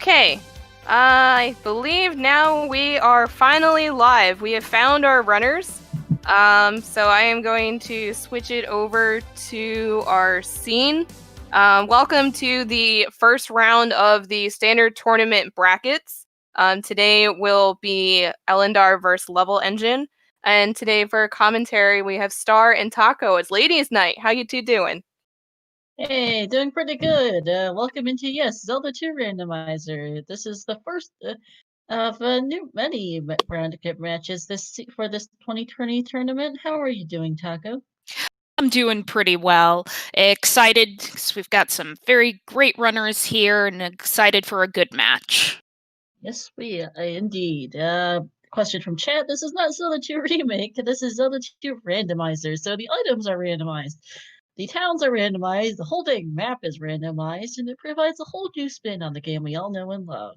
Okay, I believe now we are finally live. We have found our runners. So I am going to switch it over to our scene. Welcome to the first round of the standard tournament brackets. Today will be Ellendar versus levelengine. And today for commentary, we have Star and Taco. It's ladies' night. How you two doing? Hey, doing pretty good. Welcome into Zelda 2 Randomizer. This is the first of many round matches for this 2020 tournament. How are you doing, Taco? I'm doing pretty well. Excited because we've got some very great runners here and excited for a good match. Yes, we indeed. Question from chat. This is not Zelda 2 Remake. This is Zelda 2 Randomizer. So the items are randomized. The towns are randomized. The whole dang map is randomized, and it provides a whole new spin on the game we all know and love.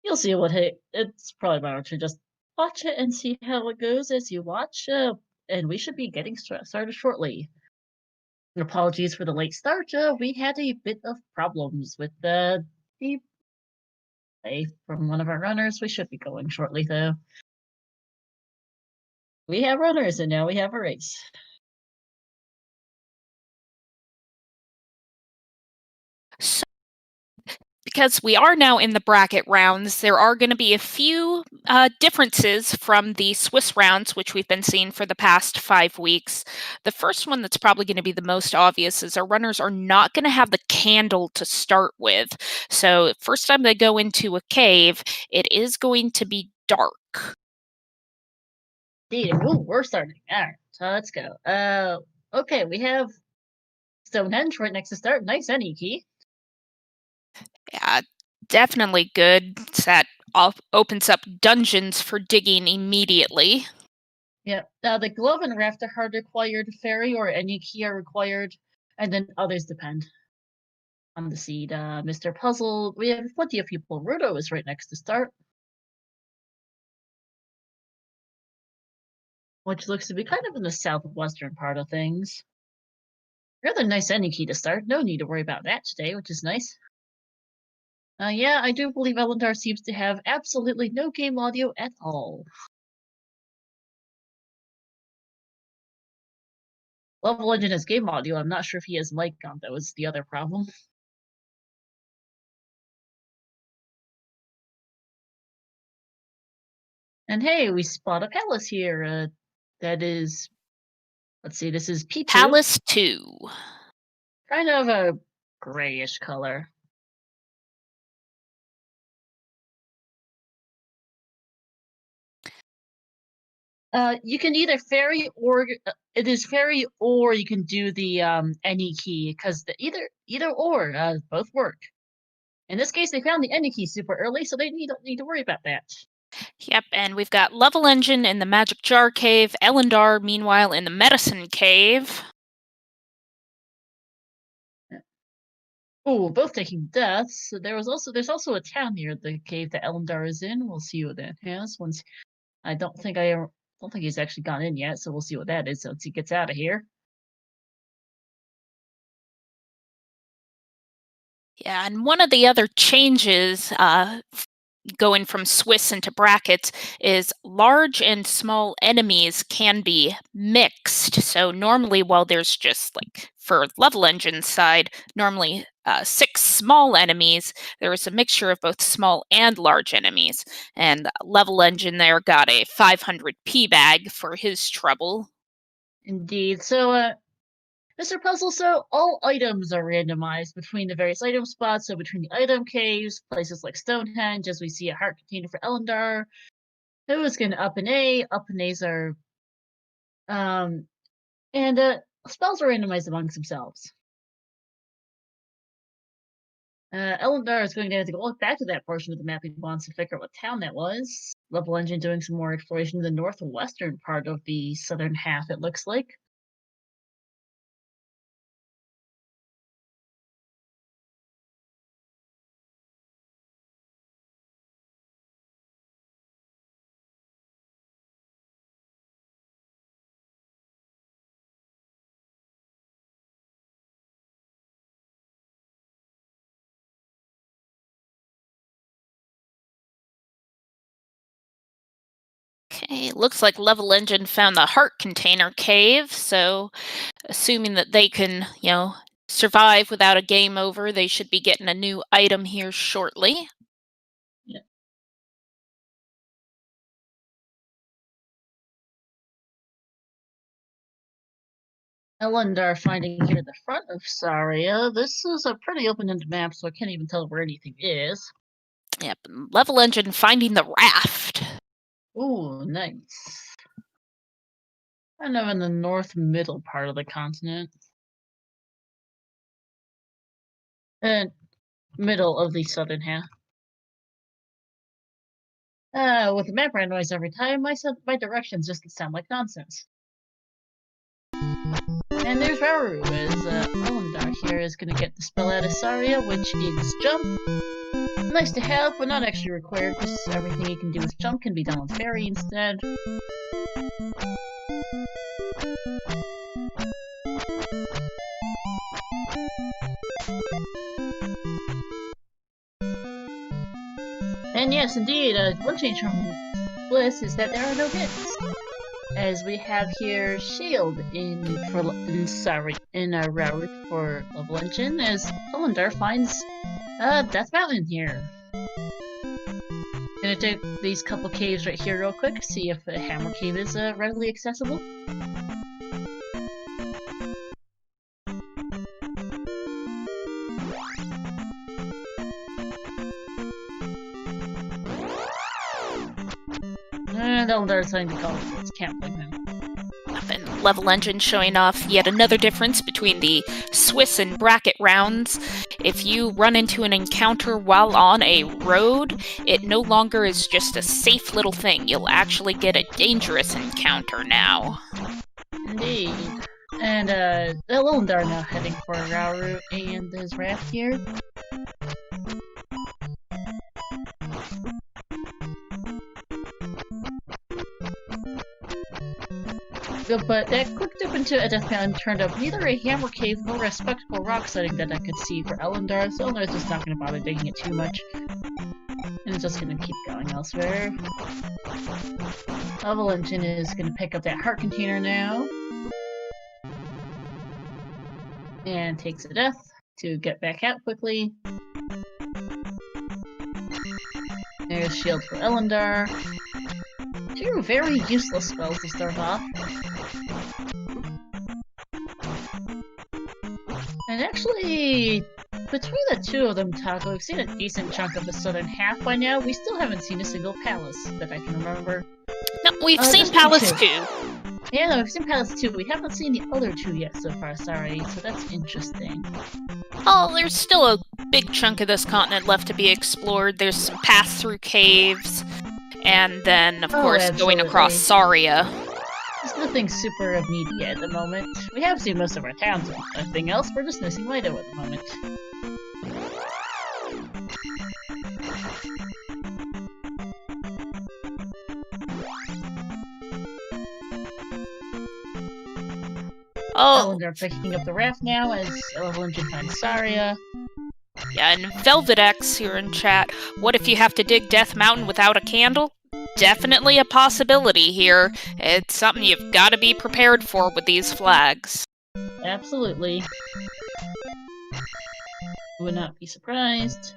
You'll see it's probably better to just watch it and see how it goes as you watch. And we should be getting started shortly. Apologies for the late start. We had a bit of problems with the play from one of our runners. We should be going shortly, though. We have runners, and now we have a race. So, because we are now in the bracket rounds, there are going to be a few differences from the Swiss rounds, which we've been seeing for the past 5 weeks. The first one that's probably going to be the most obvious is our runners are not going to have the candle to start with. So first time they go into a cave, it is going to be dark. Indeed. Ooh, we're starting. All right, so let's go. Okay, we have Stonehenge right next to start. Nice any key. Yeah, definitely good. That opens up dungeons for digging immediately. Yeah. The glove and raft are required. Fairy or any key are required, and then others depend on the seed. Mr. Puzzle, we have plenty of people. Rudo is right next to start, which looks to be kind of in the southwestern part of things. Rather nice any key to start. No need to worry about that today, which is nice. Yeah, I do believe Ellendar seems to have absolutely no game audio at all. levelengine has game audio. I'm not sure if he has mic on. That was the other problem. And hey, we spot a palace here. That is, let's see, this is P2. Palace 2. Kind of a grayish color. You can either fairy or it is fairy, or you can do the any key because either or both work. In this case, they found the any key super early, so they don't need to worry about that. Yep, and we've got levelengine in the Magic Jar Cave, Ellendar, meanwhile, in the Medicine Cave. Oh, both taking deaths. So there's also a town near the cave that Ellendar is in. We'll see what that has once. I don't think he's actually gone in yet, so we'll see what that is once he gets out of here. Yeah, and one of the other changes going from Swiss into brackets is large and small enemies can be mixed. So normally, while there's just like for levelengine side, normally 6 small enemies, there is a mixture of both small and large enemies. And levelengine there got a 500 P bag for his trouble. Indeed. So, Mr. Puzzle, so all items are randomized between the various item spots, so between the item caves, places like Stonehenge, as we see a heart container for Ellendar. Who is going to up an A? Up and A's are and spells are randomized amongst themselves. Ellendar is going to have to go look back to that portion of the map he wants to figure out what town that was. levelengine doing some more exploration in the northwestern part of the southern half, it looks like. Hey, it looks like levelengine found the heart container cave, so assuming that they can, survive without a game over, they should be getting a new item here shortly. Yeah. Ellendar finding here the front of Saria. This is a pretty open-ended map, so I can't even tell where anything is. Yep, levelengine finding the raft. Ooh, nice. Kind of in the north middle part of the continent. And middle of the southern half. With the map randomized every time, my directions just sound like nonsense. And there's Rauru, as Ellendar here is going to get the spell out of Saria, which is jump. Nice to have, but not actually required, because everything you can do with jump can be done with fairy instead. And yes, indeed, one change from Bliss is that there are no hits, as we have here Shield in Rauru for levelengine, as Ellendar finds Death Mountain here. Gonna take these couple caves right here real quick, see if the Hammer Cave is readily accessible. And Ellendar's starting to call it. Can't blame him. And levelengine showing off yet another difference between the Swiss and bracket rounds. If you run into an encounter while on a road, it no longer is just a safe little thing. You'll actually get a dangerous encounter now. Indeed. And Ellendar now heading for Rauru and his raft here. But that quick dip into a Death Mountain turned up neither a Hammer Cave nor a Spectacle Rock setting that I could see for Ellendar, so Ellendar's just not going to bother digging it too much. And it's just going to keep going elsewhere. levelengine is going to pick up that heart container now. And takes a death to get back out quickly. There's shield for Ellendar. Two very useless spells to start off. And actually, between the two of them, Taco, we've seen a decent chunk of the southern half by now. We still haven't seen a single palace that I can remember. No, we've seen Palace 2. Yeah, no, we've seen Palace 2. We haven't seen the other two yet so far, sorry, so that's interesting. Oh, there's still a big chunk of this continent left to be explored. There's some pass-through caves, and then, of course, absolutely. going across Saria. There's nothing super immediate at the moment. We have seen most of our towns and everything else, we're just missing Lido at the moment. Oh, Ellendar picking up the raft now as levelengine finds Saria. yeah, and VelvetX here in chat. What if you have to dig Death Mountain without a candle? Definitely a possibility here. It's something you've got to be prepared for with these flags. Absolutely. Would not be surprised.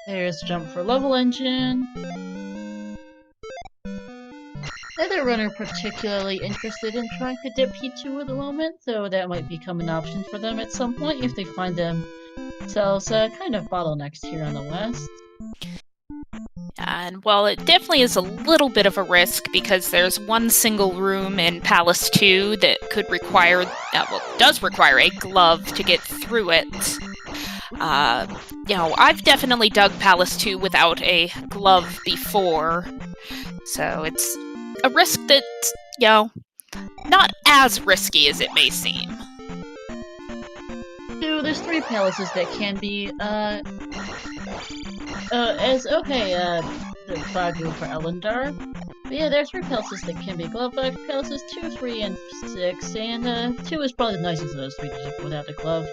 There's jump for levelengine. Neither runner particularly interested in trying to dip P2 at the moment, though that might become an option for them at some point if they find themselves kind of bottlenecks here on the west. And well, it definitely is a little bit of a risk because there's one single room in Palace 2 that could require, does require a glove to get through it. I've definitely dug Palace 2 without a glove before, so it's a risk that's, not as risky as it may seem. So there's 3 palaces that can be, the Fagu for Ellendar. But yeah, there are 3 palaces that can be glove back. Palaces 2, 3, and 6, and 2 is probably the nicest of those 3 to just without a glove.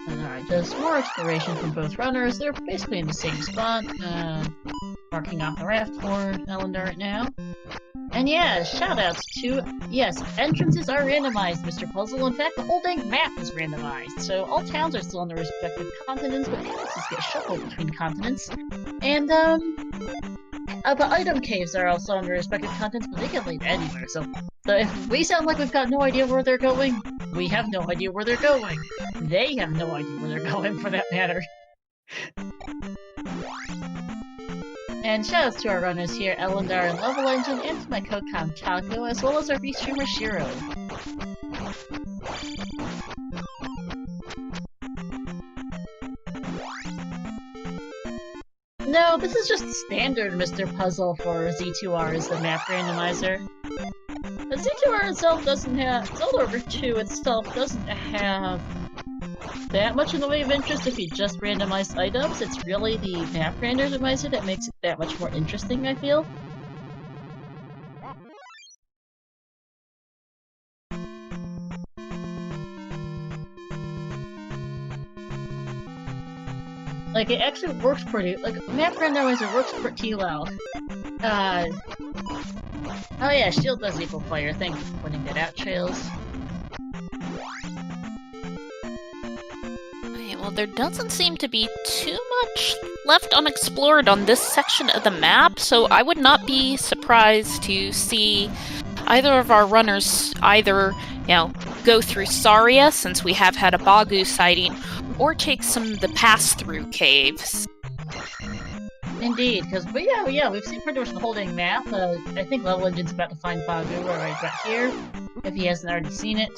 Alright, just more exploration from both runners. They're basically in the same spot. Marking off the raft for Ellendar right now. And yeah, shoutouts to, yes, entrances are randomized, Mr. Puzzle. In fact, the whole dang map is randomized. So all towns are still on their respective continents, but palaces get shuffled between continents. And, the item caves are also on their respective continents, but they can lead anywhere. So if we sound like we've got no idea where they're going, we have no idea where they're going. They have no idea where they're going, for that matter. And shoutouts to our runners here, Ellendar and levelengine, and to my co-com Taco, as well as our V-streamer Shiro. No, this is just standard Mr. Puzzle for Z2R as the map randomizer. But Z2R itself doesn't have... Zelda Over 2 itself doesn't have that much in the way of interest if you just randomized items. It's really the map randomizer that makes it that much more interesting, I feel. Like, it actually works pretty... Like, map randomizer works pretty well. Oh yeah, shield does equal fire. Thank you for pointing that out, Trails. Well, there doesn't seem to be too much left unexplored on this section of the map, so I would not be surprised to see either of our runners either, go through Saria, since we have had a Bagu sighting, or take some of the pass-through caves. Indeed, because we've seen pretty much the whole dang map. I think leveligine's about to find Bagu right here, if he hasn't already seen it.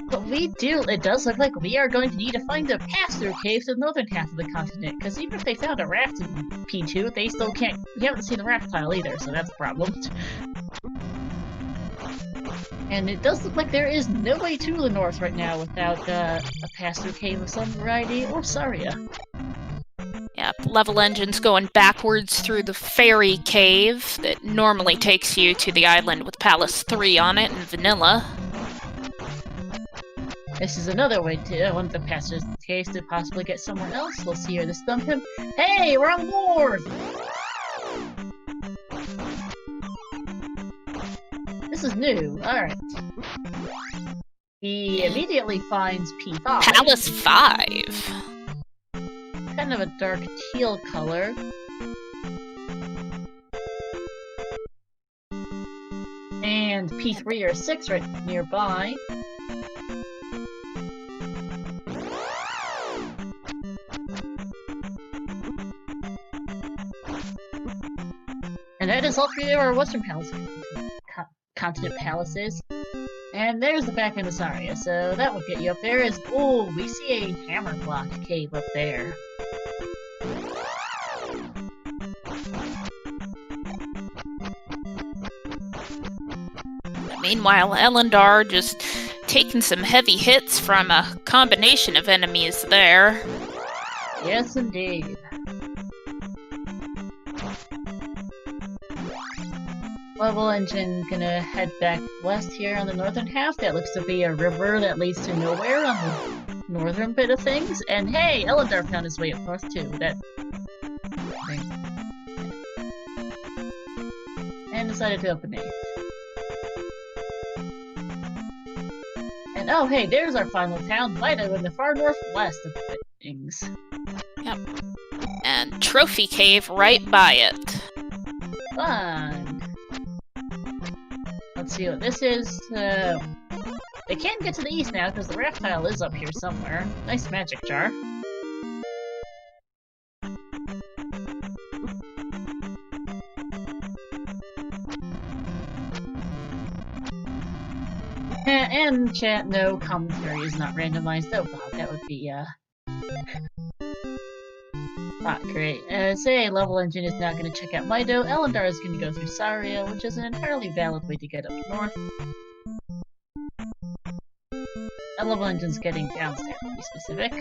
But it does look like we are going to need to find the pass-through caves to the northern half of the continent, because even if they found a raft in P2, they still can't... We haven't seen the raft tile either, so that's a problem. And it does look like there is no way to the north right now without a pass-through cave of some variety, or Saria. Yeah, leveligine's going backwards through the fairy cave that normally takes you to the island with Palace 3 on it in vanilla. This is another way to one of the passers caves to possibly get somewhere else. Let's see here to stump him. Hey, we're on board! This is new. Alright. He immediately finds P5. Palace 5! Kind of a dark teal color. And P3 or 6 right nearby. And that is all 3 of our Western continent palaces. And there's the back end of Saria, so that will get you up there. Oh, we see a hammer block cave up there. Meanwhile, Ellendar just taking some heavy hits from a combination of enemies there. Yes, indeed. Levelengine gonna head back west here on the northern half. That looks to be a river that leads to nowhere on the northern bit of things. And hey, Ellendar found his way up north too. And decided to open it. And oh hey, there's our final town, Lido, in the far northwest of things. Yep. And Trophy Cave right by it. Fun. Let's see what this is. They can't get to the east now because the raft tile is up here somewhere. Nice magic jar. And chat, no commentary is not randomized. Oh god, that would be not great. Say levelengine is now going to check out Mido. Ellendar is going to go through Saria, which is an entirely valid way to get up north. And leveligine's getting downstairs, to be specific.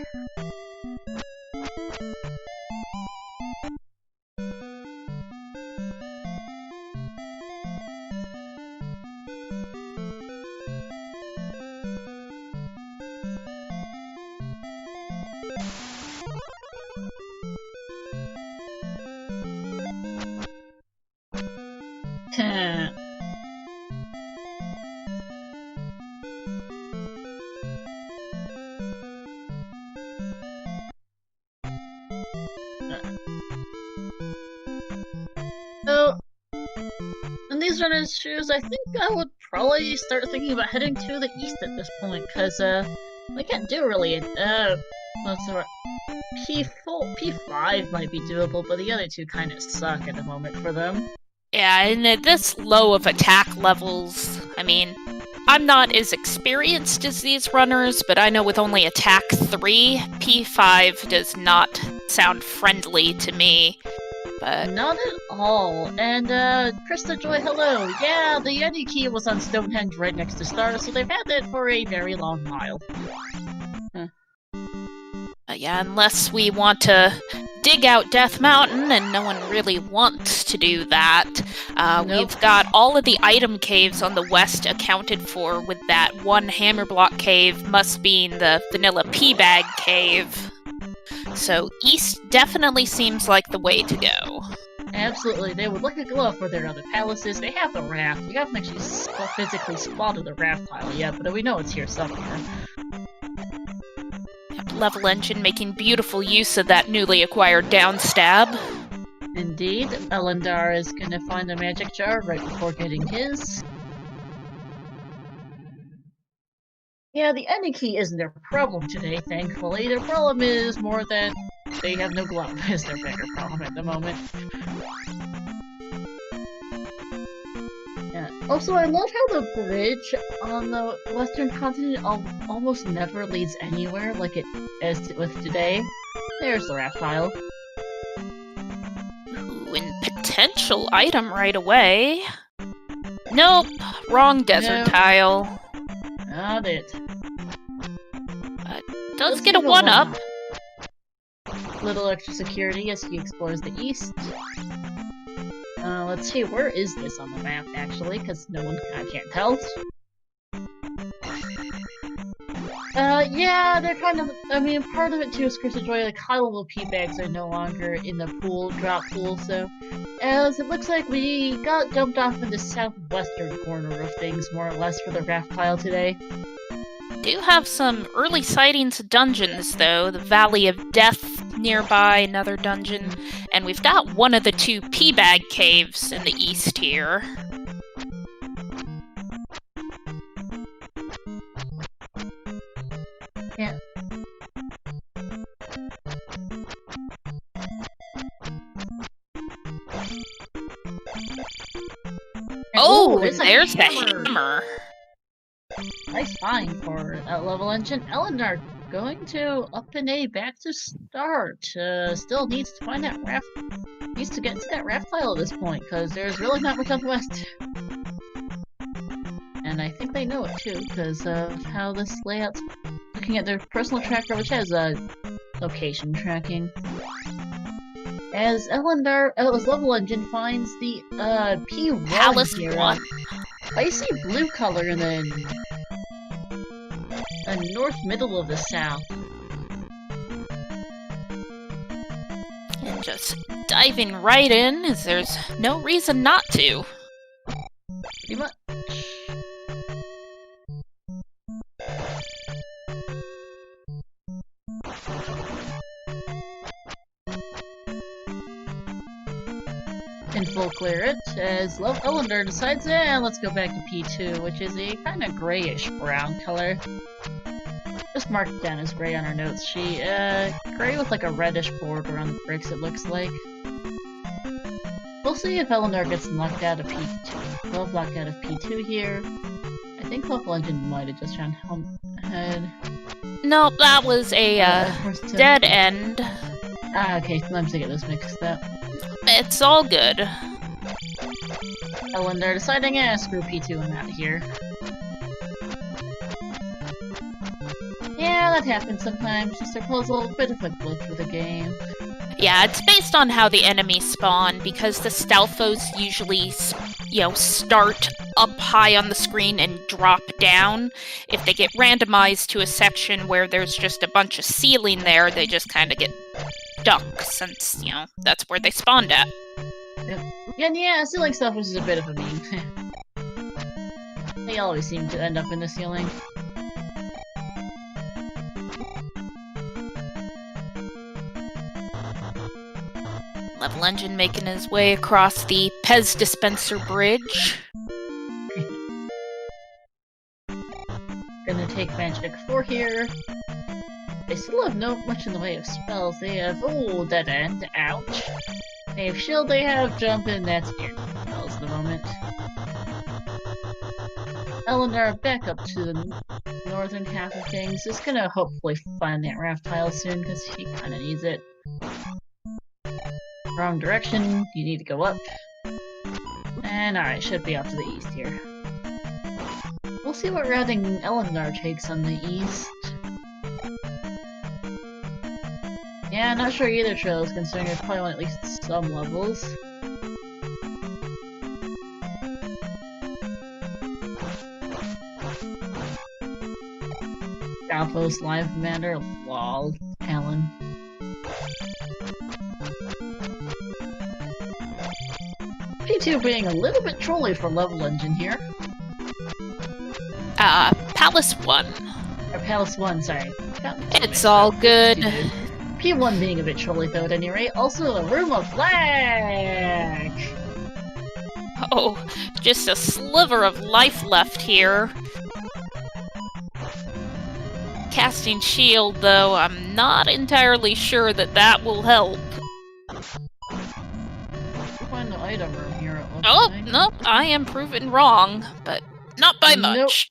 So, in these runners' shoes, I think I would probably start thinking about heading to the east at this point, because, we can't do really, what's the right? P5 might be doable, but the other two kind of suck at the moment for them. Yeah, and at this low of attack levels, I mean, I'm not as experienced as these runners, but I know with only attack 3, P5 does not sound friendly to me. But not at all. And, Krista Joy, hello. Yeah, the Yeti key was on Stonehenge right next to Star, so they've had it for a very long while. Yeah, unless we want to dig out Death Mountain, and no one really wants to do that. Nope. We've got all of the item caves on the west accounted for, with that one hammer block cave must be the vanilla pea bag cave. So east definitely seems like the way to go. Absolutely, they would look a glove for their other palaces. They have the raft. We haven't actually physically spotted the raft tile yet, but we know it's here somewhere. Levelengine making beautiful use of that newly acquired downstab. Indeed, Ellendar is gonna find a magic jar right before getting his. Yeah, the ending key isn't their problem today, thankfully. Their problem is more that they have no glove, is their bigger problem at the moment. Yeah. Also, I love how the bridge on the western continent almost never leads anywhere like it is with today. There's the raft tile. Ooh, and potential item right away. Nope, wrong desert tile. Not it. Does get a 1-up. Little extra security as he explores the east. Let's see, where is this on the map, actually? Because no one can't tell. Yeah, they're kind of, I mean, part of it too is Chris Joy, like, high level P bags are no longer in the pool, drop pool, so, as it looks like we got dumped off in the southwestern corner of things, more or less, for the raft pile today. Do have some early sightings of dungeons, though. The Valley of Death nearby, another dungeon, and we've got one of the 2 pea bag caves in the east here. Yeah. Oh, it's there's the hammer. hammer. Nice find for that level engine. Ellendar going to up and A back to start. Still needs to find that raft. Needs to get into that raft tile at this point, because there's really not much on the west. And I think they know it too, because of how this layout's looking at their personal tracker, which has location tracking. As levelengine finds the P1 Palace here. 1. Icy blue color in the north middle of the south. And just diving right in, as there's no reason not to. Pretty much. And full clear it, as Ellendar decides, let's go back to P2, which is a kind of grayish brown color. Just mark it down as gray on our notes sheet. Gray with like a reddish border on the bricks, it looks like. We'll see if Ellendar gets knocked out of P2. Well, knocked out of P2 here. I think levelengine might have just found home ahead. Nope, that was a dead end. Ah, okay, sometimes I get those mixed up. It's all good. Ellendar deciding, screw P2 and out here. Yeah, that happens sometimes. Just a puzzle, bit of a glitch with the game. Yeah, it's based on how the enemies spawn, because the stealthos usually, start up high on the screen and drop down. If they get randomized to a section where there's just a bunch of ceiling there, they just kind of get stuck, since, that's where they spawned at. Yep. And yeah, ceiling stuff is a bit of a meme. They always seem to end up in the ceiling. Levelengine making his way across the Pez dispenser bridge. Gonna take Magic 4 here. They still have not much in the way of spells. They have, Dead End, ouch. They have Shield, they have Jump, and that's it. Spells at the moment. Ellendar back up to the northern half of things. Is gonna hopefully find that raft tile soon, because he kinda needs it. Wrong direction, you need to go up. And alright, should be off to the east here. We'll see what routing Ellendar takes on the east. Yeah, not sure either trails, considering there's probably on at least some levels. Outpost Live Commander, lol, Alan. P2 being a little bit trolly for levelengine here. Palace 1. Or Palace 1, sorry. It's all good. P1 being a bit trolly though at any rate. Also, a Room of Black! Oh, just a sliver of life left here. Casting shield, though, I'm not entirely sure that will help. Find the item room here, it looks Oh, like. nope, I am proven wrong, but not by much.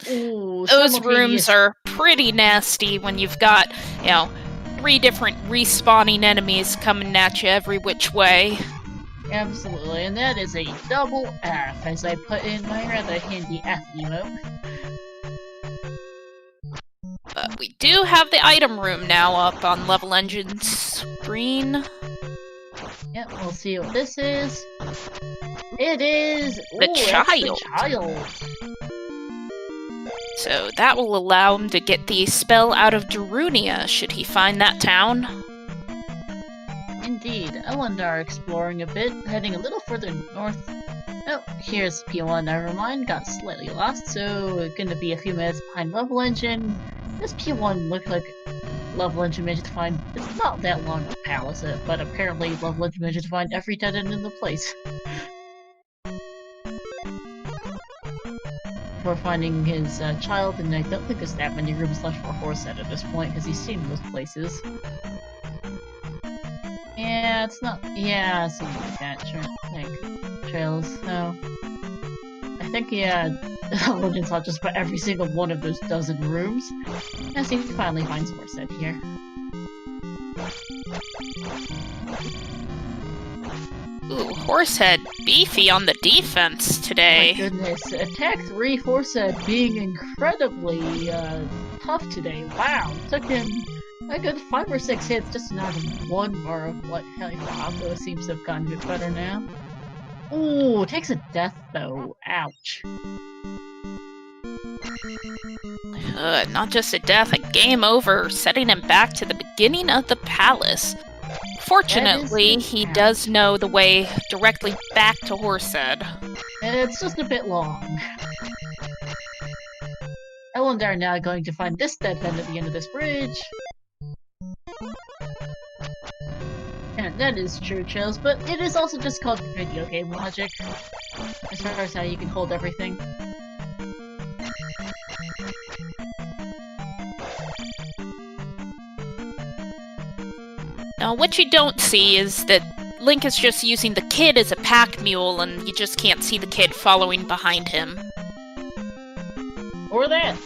Ooh, Those rooms are pretty nasty when you've got, 3 different respawning enemies coming at you every which way. Absolutely, and that is a double F, as I put in my rather handy F emote. But we do have the item room now up on Leveligine's screen. Yep, we'll see what this is. It is The child. The child. So that will allow him to get the spell out of Darunia, should he find that town. Indeed, Ellendar exploring a bit, heading a little further north. Oh, here's P1, never mind, got slightly lost, so gonna be a few minutes behind Levelengine. This P1 looked like Levelengine managed to find, it's not that long a palace, but apparently Levelengine managed to find every dead end in the place. For finding his child, and I don't think there's that many rooms left for Horsehead at this point, because he's seen those places. Yeah, it's not. Yeah, something like that. Trails. So, I think Legends not just about every single one of those dozen rooms. As he finally finds Horsehead here. Ooh, Horsehead beefy on the defense today. Oh my goodness, Attack 3 Horsehead being incredibly tough today. Wow, took him a good 5 or 6 hits just to knock him 1 bar of what Alpha seems to have gotten a bit better now. Ooh, takes a death though. Ouch. Not just a death, a game over, setting him back to the beginning of the palace. Fortunately, he does know the way directly back to Horsehead. It's just a bit long. Ellendar now going to find this dead end at the end of this bridge. And that is true, Chills, but it is also just called video game logic. As far as how you can hold everything. Now, what you don't see is that Link is just using the kid as a pack mule, and you just can't see the kid following behind him. Or that!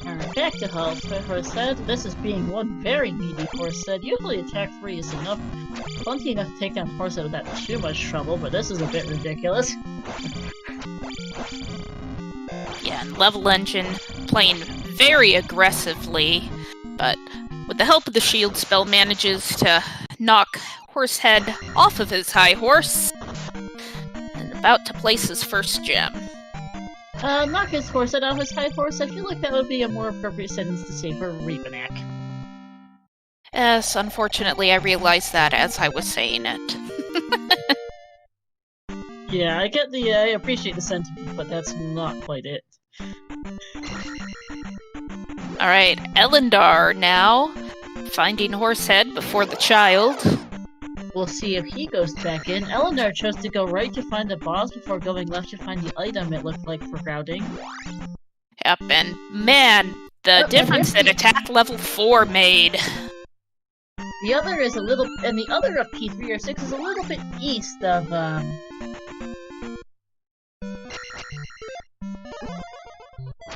Alright, back to Horsehead. This is being one very meaty Horsehead. Usually Attack 3 is enough, but plenty enough to take down Horsehead without too much trouble, but this is a bit ridiculous. Yeah, and levelengine playing very aggressively, but with the help of the shield spell manages to knock Horsehead off of his high horse, and about to place his first gem. Knock his Horsehead off his high horse, I feel like that would be a more appropriate sentence to say for Reapanak. Yes, unfortunately I realized that as I was saying it. Yeah, I appreciate the sentiment, but that's not quite it. Alright, Ellendar now, finding Horsehead before the child. We'll see if he goes back in. Ellendar chose to go right to find the boss before going left to find the item it looked like for routing. Yep, and man, the difference that attack level 4 made. The other is a little, and the other of P3 or 6 is a little bit east of,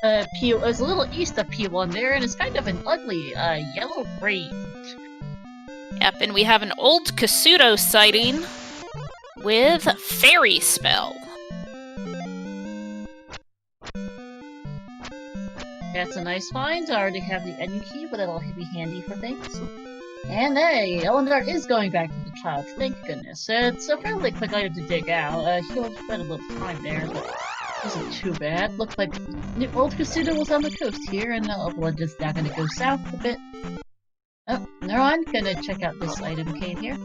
it's a little east of P1 there, and it's kind of an ugly, yellow green. Yep, and we have an old Kasuto sighting with Fairy Spell. That's a nice find. I already have the Enu key, but it'll be handy for things. And hey, Ellendar is going back to the child, thank goodness. It's a fairly quick item to dig out. He'll spend a little time there, but it wasn't too bad. Looked like the old Kasuto was on the coast here, and we're just now gonna go south a bit. Oh, never mind. Gonna check out this item cave here.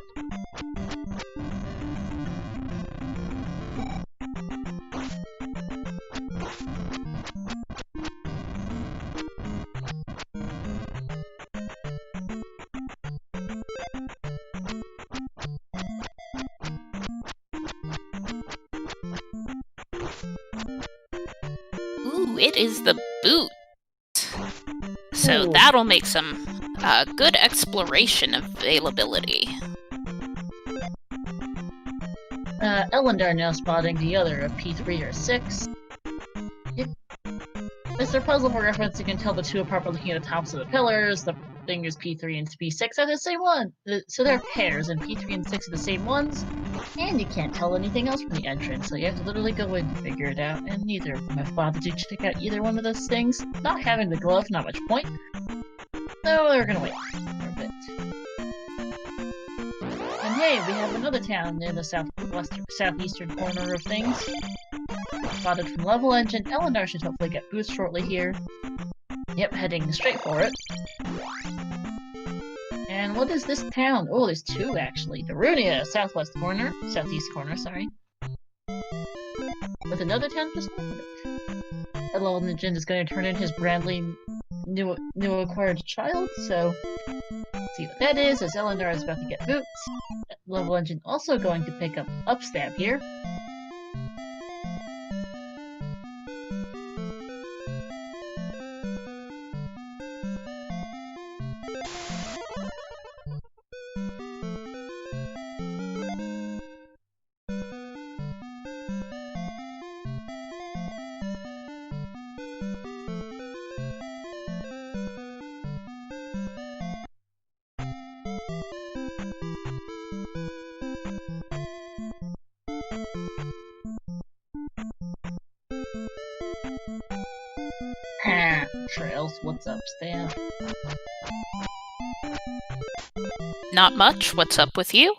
Ooh, it is the boot. So Ooh. that'll make some good exploration availability. Ellendar now spotting the other of P3 or 6. Mr. Puzzle reference, you can tell the two apart by looking at the tops of the pillars. The thing is P3 and P6 are the same one. So they're pairs, and P3 and 6 are the same ones. And you can't tell anything else from the entrance, so you have to literally go in to figure it out. And neither of them have bothered to check out either one of those things. Not having the glove, not much point. So they're gonna wait for a bit. And hey, we have another town near the southeastern corner of things. Spotted from levelengine. Ellendar should hopefully get boost shortly here. Yep, heading straight for it. And what is this town? Oh, there's two actually. Darunia, southeast corner, sorry. With another town just north of it. Levelengine is going to turn in his brandly new acquired child, so let's see what that is, as Ellendar is about to get boots. Levelengine also going to pick up Upstab here. Trails, what's up, Stan? Not much. What's up with you?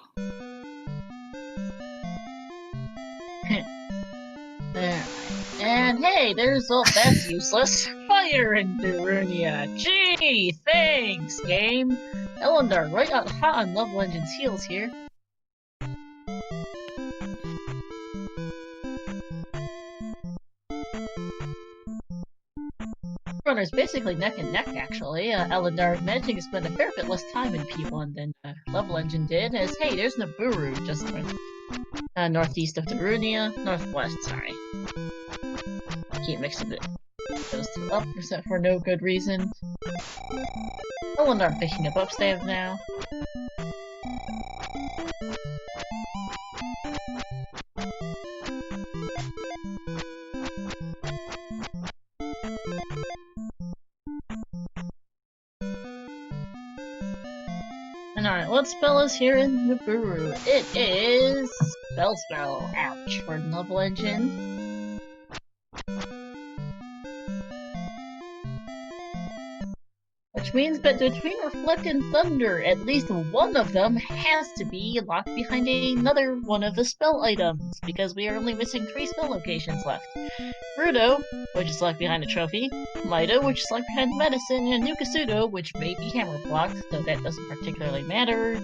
And hey, there's that's useless. Fire in Darunia. Gee, thanks, game. Ellendar right out hot on Levelengine's heels here. Runners basically neck and neck, actually. Ellendar managing to spend a fair bit less time in P1 than Levelengine did, as hey, there's Naburu just northeast of Darunia. Northwest, sorry. Keep mixing those two up for no good reason. Ellendar picking up Upstab now. what spell is here in Nibiru. It is Spell. Ouch, for level engine. Which means that between Reflect and Thunder, at least one of them has to be locked behind another one of the spell items, because we are only missing 3 spell locations left. Fruto, which is locked behind a trophy, Mida, which is locked behind medicine, and Nukasudo, which may be hammer blocked, though that doesn't particularly matter.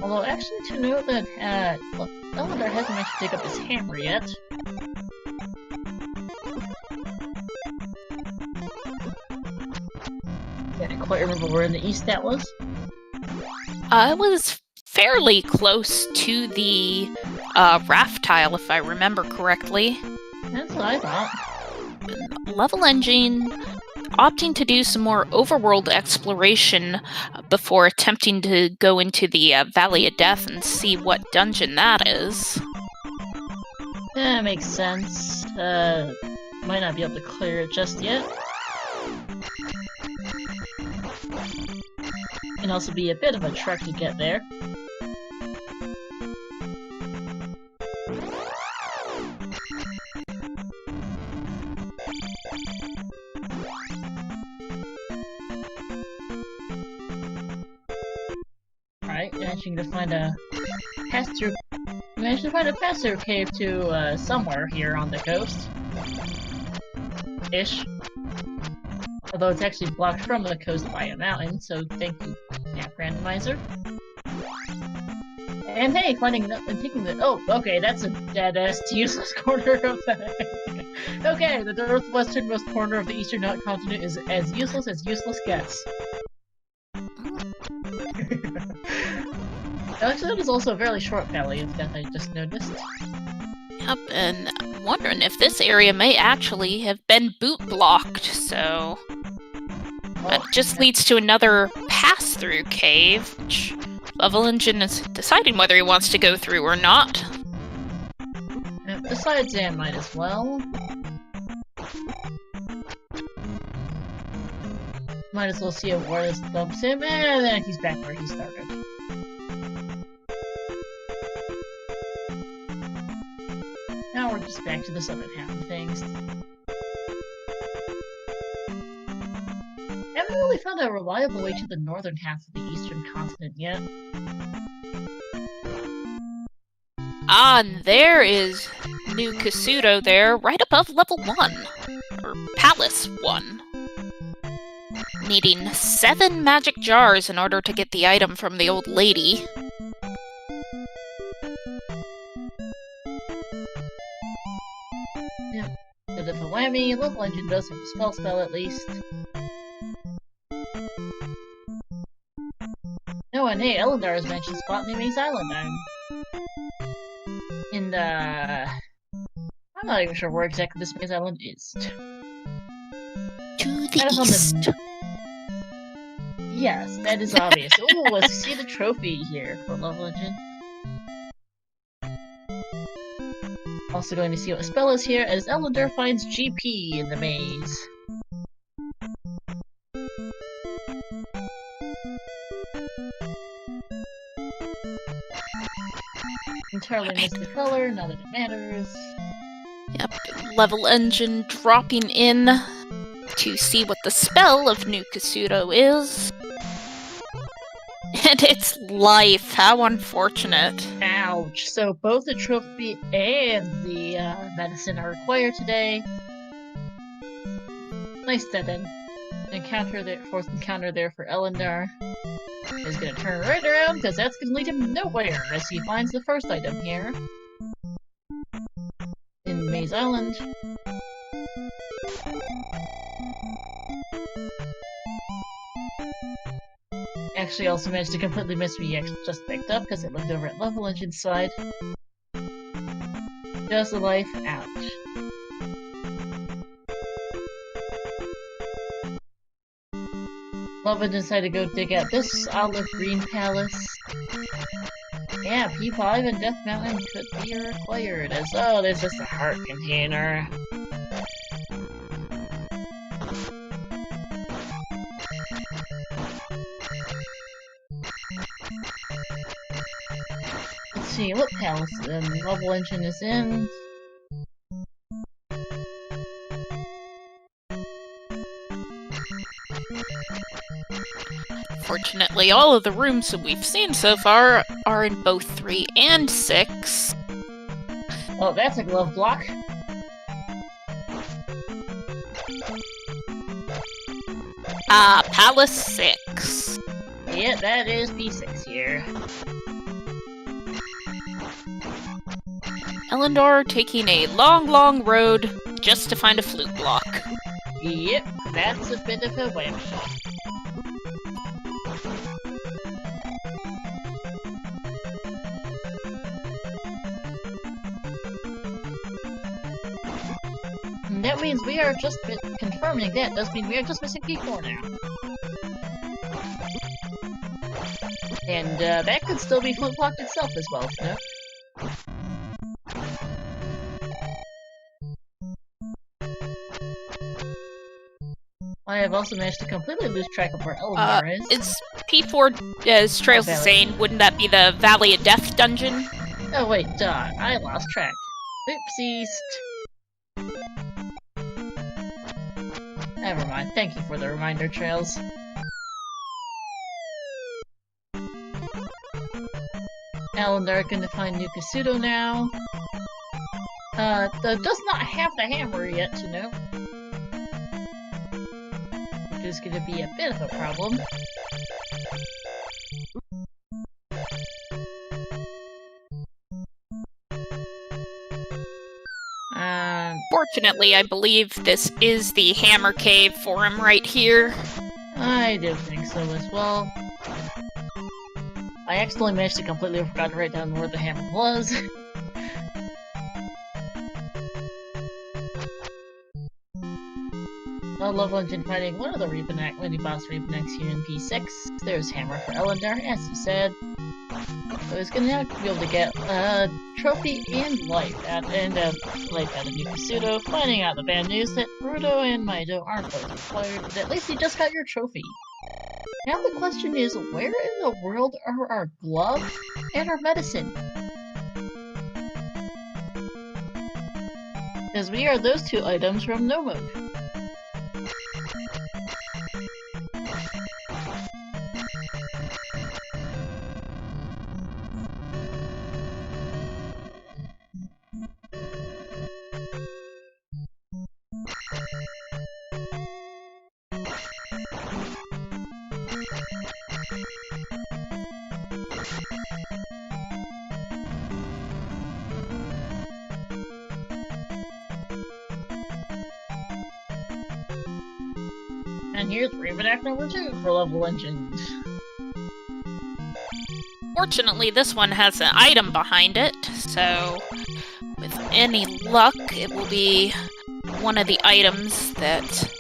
Although, actually, to note that Ellendar hasn't managed to pick up his hammer yet. Can't quite remember where in the east that was. It was fairly close to the raft tile, if I remember correctly. That's what I thought. Level Engine opting to do some more overworld exploration before attempting to go into the Valley of Death and see what dungeon that is. That makes sense. Might not be able to clear it just yet. Can also be a bit of a trek to get there. Alright, managing to find a pass-through. Managed to find a pass-through cave to somewhere here on the coast. Ish. Although it's actually blocked from the coast by a mountain, so thank you, Randomizer. And hey, finding and taking the— oh, okay, that's a dead-ass useless corner of the— okay, the northwesternmost corner of the eastern continent is as useless gets. Actually, that is also a fairly short Valley of Death, I just noticed. Yep, and I'm wondering if this area may actually have been boot blocked, so that just leads to another pass-through cave, which Level Engine is deciding whether he wants to go through or not. Besides, Zan might as well. Might as well see where this dumps him, and then he's back where he started. Now we're just back to the southern half of things. Haven't really found a reliable way to the northern half of the eastern continent yet. Ah, and there is New Kasuto there, right above level 1. Or Palace 1. Needing 7 magic jars in order to get the item from the old lady. Yep. Bit of a whammy, Level Engine does have a spell at least. Oh, and hey, Ellendar has mentioned spot in the Maze Island. I'm not even sure where exactly this Maze Island is. To the east. Yes, that is obvious. Ooh, let's see the trophy here for Level Engine. Also going to see what spell is here as Ellendar finds GP in the maze. Entirely missed the color, not that it matters. Yep, Level Engine dropping in to see what the spell of New Kasuto is. And it's life. How unfortunate. Ouch. So both the trophy and the medicine are required today. Nice dead-end. Fourth encounter there for Ellendar. Is gonna turn right around because that's gonna lead him nowhere as he finds the first item here. In Maze Island. Actually also managed to completely miss what he actually just picked up because it looked over at Level Engine's side. Just a life. Ouch. Level Engine decided to go dig out this olive green palace. Yeah, P5 and Death Mountain could be required as— oh, there's just a heart container. see, what palace level engine is in? Fortunately, all of the rooms that we've seen so far are in both 3 and 6. Oh, that's a glove block. Palace 6. Yeah, that is P6 here. Ellendar taking a long, long road just to find a flute block. Yep, that's a bit of a whammy. And that means we are just confirming that. Does mean we are just missing P4 now. And that could still be flute blocked itself as well, you know? I have also managed to completely lose track of where Ellendar is. Is P4, as Trails is saying, wouldn't that be the Valley of Death dungeon? Oh wait, I lost track. Oopsies. Never mind, thank you for the reminder, Trails. Ellendar gonna find New Kasuto now. Does not have the hammer yet, you know. Which is gonna be a bit of a problem. Fortunately, I believe this is the hammer cave for him right here. I did think so as well. I accidentally managed to completely forgot to write down where the hammer was. Level engine fighting one of the mini-boss Reapanax here in P6. There's hammer for Ellendar, as you said. So he's gonna have to be able to get trophy and life out of New Kasuto, finding out the bad news that Rudo and Maido aren't both required, but at least you just got your trophy. Now the question is, where in the world are our glove and our medicine? Because we are those 2 items from no mode. And here's Reapanax number 2 for level engines. Fortunately, this one has an item behind it, so with any luck, it will be one of the items that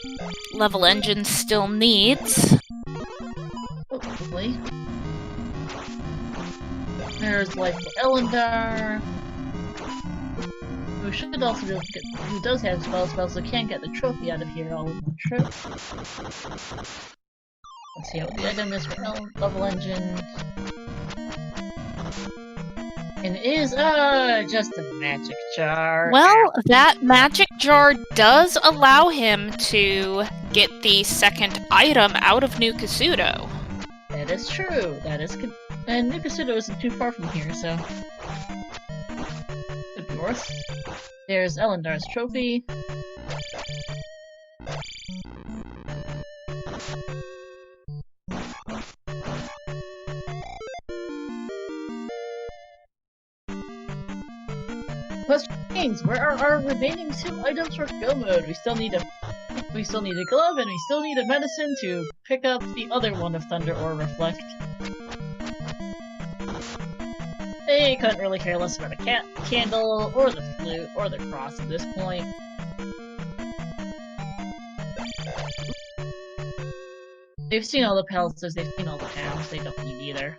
level engine still needs. Hopefully. There's life for Ellendar. Who should also be able to get, who does have spells, so can get the trophy out of here all in one trip. Let's see what the item is for level engine. And it is just a magic jar. Well, that magic jar does allow him to get the second item out of New Kasuto. That is true. That is good. And New Kasuto isn't too far from here, so could be worse. There's Ellendar's trophy. Question remains, where are our remaining 2 items for go mode? We still need a glove and we still need a medicine to pick up the other one of Thunder or Reflect. They couldn't really care less about a candle, or the flute, or the cross at this point. They've seen all the palaces, they've seen all the towns, they don't need either.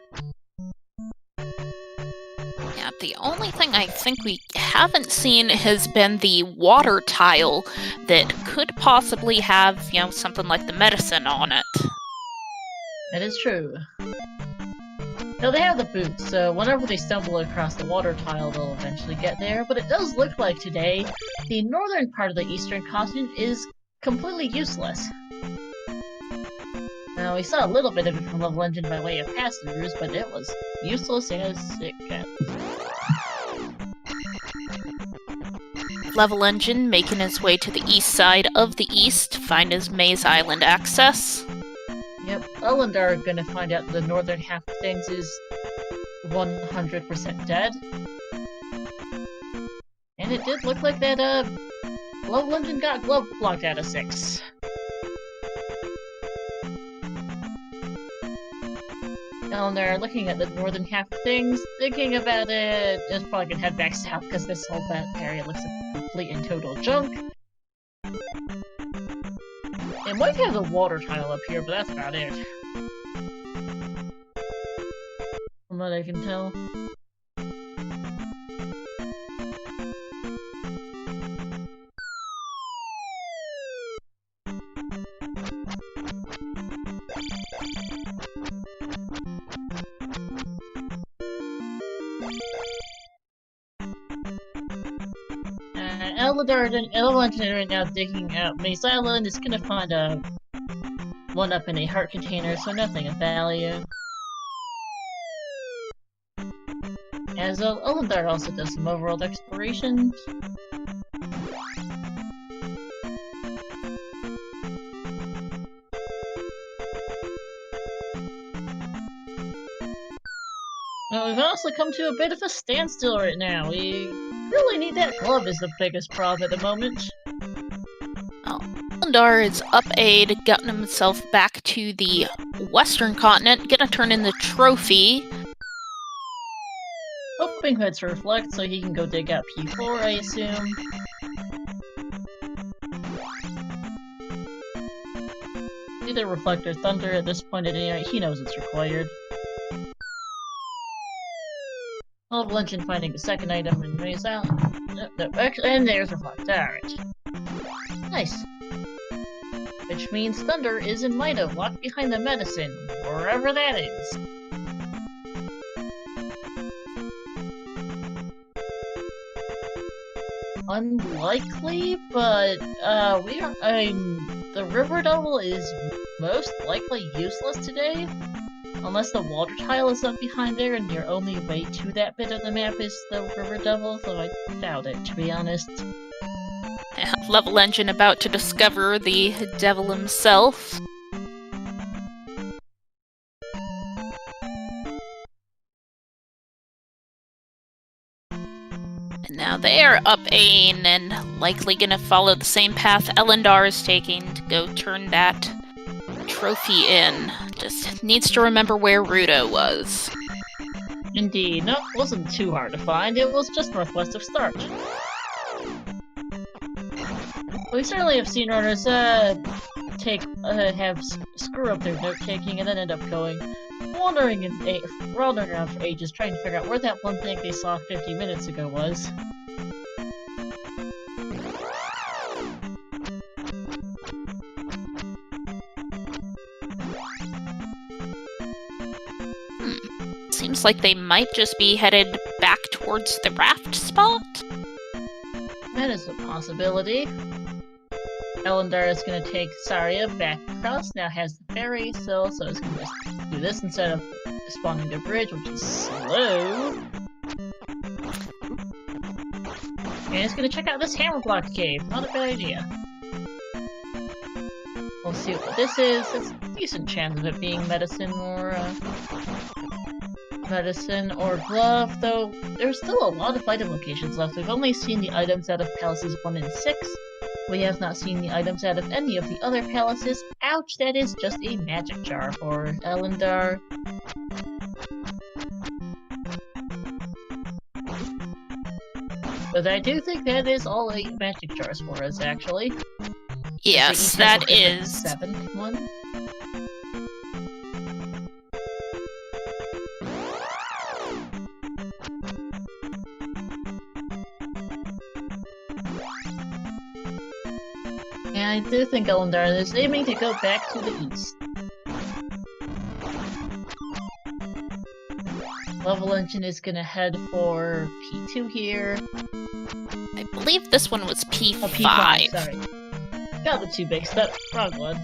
Yeah, the only thing I think we haven't seen has been the water tile that could possibly have, you know, something like the medicine on it. That is true. Now they have the boots, so whenever they stumble across the water tile, they'll eventually get there, but it does look like today the northern part of the eastern continent is completely useless. Now, we saw a little bit of it from levelengine by way of passengers, but it was useless as it gets. Levelengine making his way to the east side of the east to find his Maze Island access. Yep, Ellendar are gonna find out the northern half of things is 100% dead. And it did look like that, levelengine got glove blocked out of 6. Ellendar looking at the northern half of things, thinking about it, is probably gonna head back south because this whole area looks like complete and total junk. It might have the water tile up here, but that's about it. From what I can tell. Ellendar right now digging out Maze Island is gonna find a one up in a heart container, so nothing of value. As Ellendar also does some overworld exploration. Well, we've also come to a bit of a standstill right now. We really need that glove is the biggest problem at the moment. Oh, Ellendar is up aid, gotten himself back to the western continent, gonna turn in the trophy. Hoping to reflect so he can go dig out P4, I assume. Either reflect or thunder at this point at any rate, he knows it's required. Levelengine finding the second item in Maze Island. And there's reflect. Alright. Nice. Which means Thunder is in Mido, locked behind the medicine, wherever that is. Unlikely, but the River Devil is most likely useless today. Unless the water tile is up behind there and your only way to that bit of the map is the River Devil, so I doubt it, to be honest. Levelengine about to discover the devil himself. And now they're up Ain and likely gonna follow the same path Ellendar is taking to go turn that trophy in. Just needs to remember where Rudo was. Indeed. No, it wasn't too hard to find. It was just northwest of Starch. We certainly have seen runners screw up their note-taking and then end up wandering around for ages trying to figure out where that one thing they saw 50 minutes ago was. Seems like they might just be headed back towards the raft spot? That is a possibility. Ellendar is going to take Saria back across, now has the ferry still, so it's going to just do this instead of spawning the bridge, which is slow. And it's going to check out this hammer block cave, not a bad idea. We'll see what this is. It's a decent chance of it being medicine or glove, though there's still a lot of item locations left. We've only seen the items out of palaces 1 and 6. We have not seen the items out of any of the other palaces. Ouch, that is just a magic jar for Ellendar. But I do think that is all 8 magic jars for us, actually. Yes, that is. 7th one. I do think Ellendar is aiming to go back to the east. Level Engine is gonna head for P2 here. I believe this one was P5. Oh, P5, sorry. Got the two mixed up. Wrong one.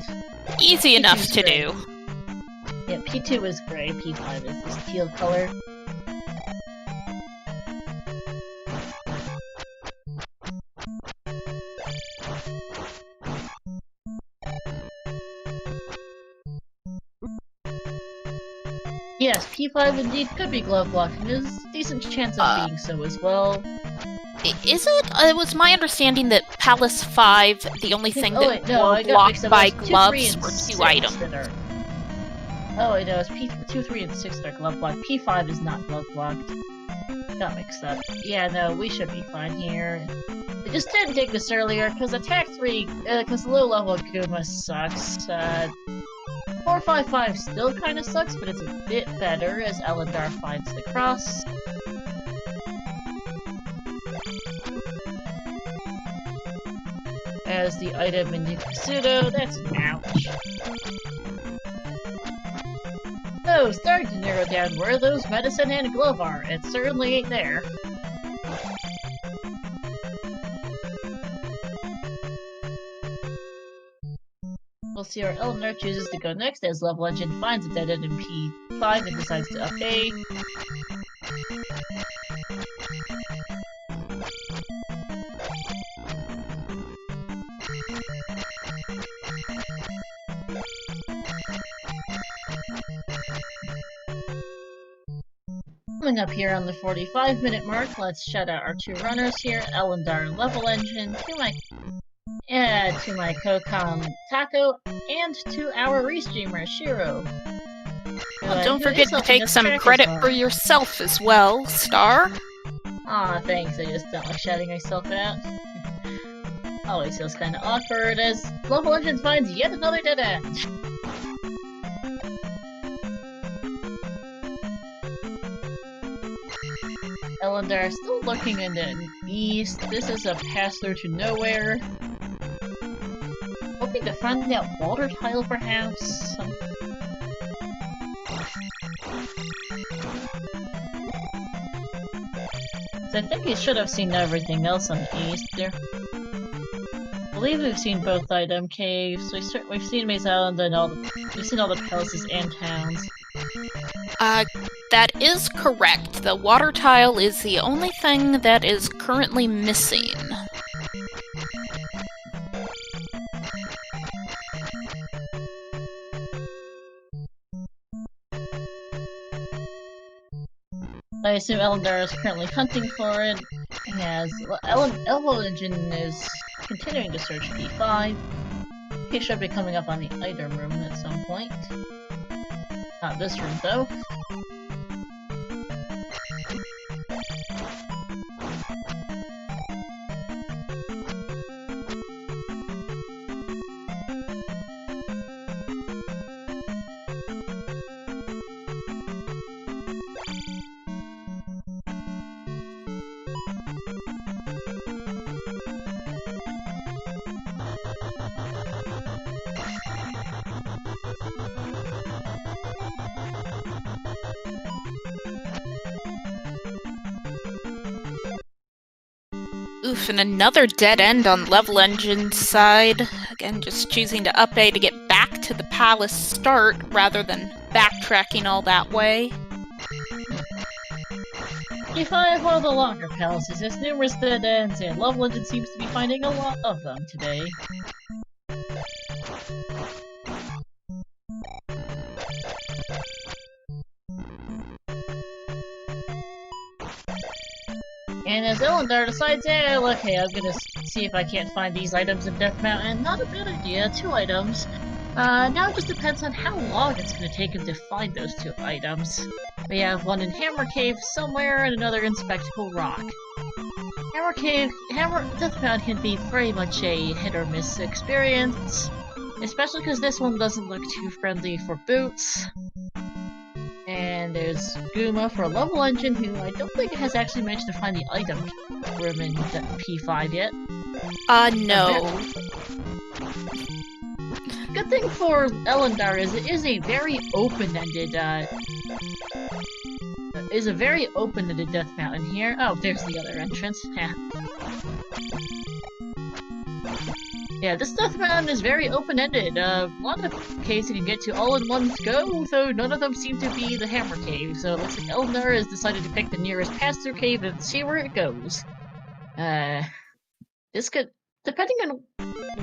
Easy enough P2's to gray. do. Yeah, P2 is gray, P5 is this teal color. Yes, P5 indeed could be glove blocking. There's a decent chance of being so as well. Is it? It was my understanding that Palace 5, the only thing Oh, that wait, no, were I got mixed blocked up. by It was 2, 3, gloves and were 6 two items. that are... Oh, wait, no, it's P2, 3, and 6 that are glove blocked. P5 is not glove blocked. Got mixed up. Yeah, no, we should be fine here. I just didn't take this earlier, because attack 3, because low level Guma sucks. 455 still kinda sucks, but it's a bit better as Ellendar finds the cross. As the item in Pseudo, that's an ouch. So, starting to narrow down where those medicine and glove are. It certainly ain't there. We'll see where Ellendar chooses to go next as Level Engine finds a dead end in P5 and decides to update. Coming up here on the 45-minute mark, let's shout out our two runners here, Ellendar and Level Engine, to my co-com Taco, and to our restreamer Shiro. Well, don't forget to take some credit for yourself as well, Star. Aw, thanks, I just don't like shouting myself out. Always feels kinda awkward as Level Engine finds yet another dead end. Ellendar still looking in the east. This is a pass-through to nowhere. Hoping to find that water tile, perhaps? I think he should have seen everything else on the east there. I believe we've seen both item caves. We've seen Maze Island and we've seen all the palaces and towns. That is correct. The water tile is the only thing that is currently missing. I assume Ellendar is currently hunting for it, as Level Engine is continuing to search P5. He should be coming up on the item room at some point. Not this room, though. Oof, and another dead end on Level Engine's side. Again, just choosing to up A to get back to the palace start rather than backtracking all that way. P5, one of the longer palaces, has numerous dead ends, and Level Engine seems to be finding a lot of them today. And as Ellendar decides, okay, I'm gonna see if I can't find these items in Death Mountain. Not a bad idea, 2 items. Now it just depends on how long it's gonna take him to find those 2 items. We have one in Hammer Cave somewhere, and another in Spectacle Rock. Death Mountain can be very much a hit-or-miss experience, especially because this one doesn't look too friendly for boots. And there's Guma for Level Engine, who I don't think has actually managed to find the item room in P5 yet. No. Good thing for Ellendar is it is a very open-ended is a very open-ended Death Mountain here. Oh, there's the other entrance. Yeah, this Death Mountain is very open-ended. A lot of caves you can get to all in one go, though none of them seem to be the Hammer Cave. So it looks like Ellendar has decided to pick the nearest pass-through cave and see where it goes. This could, depending on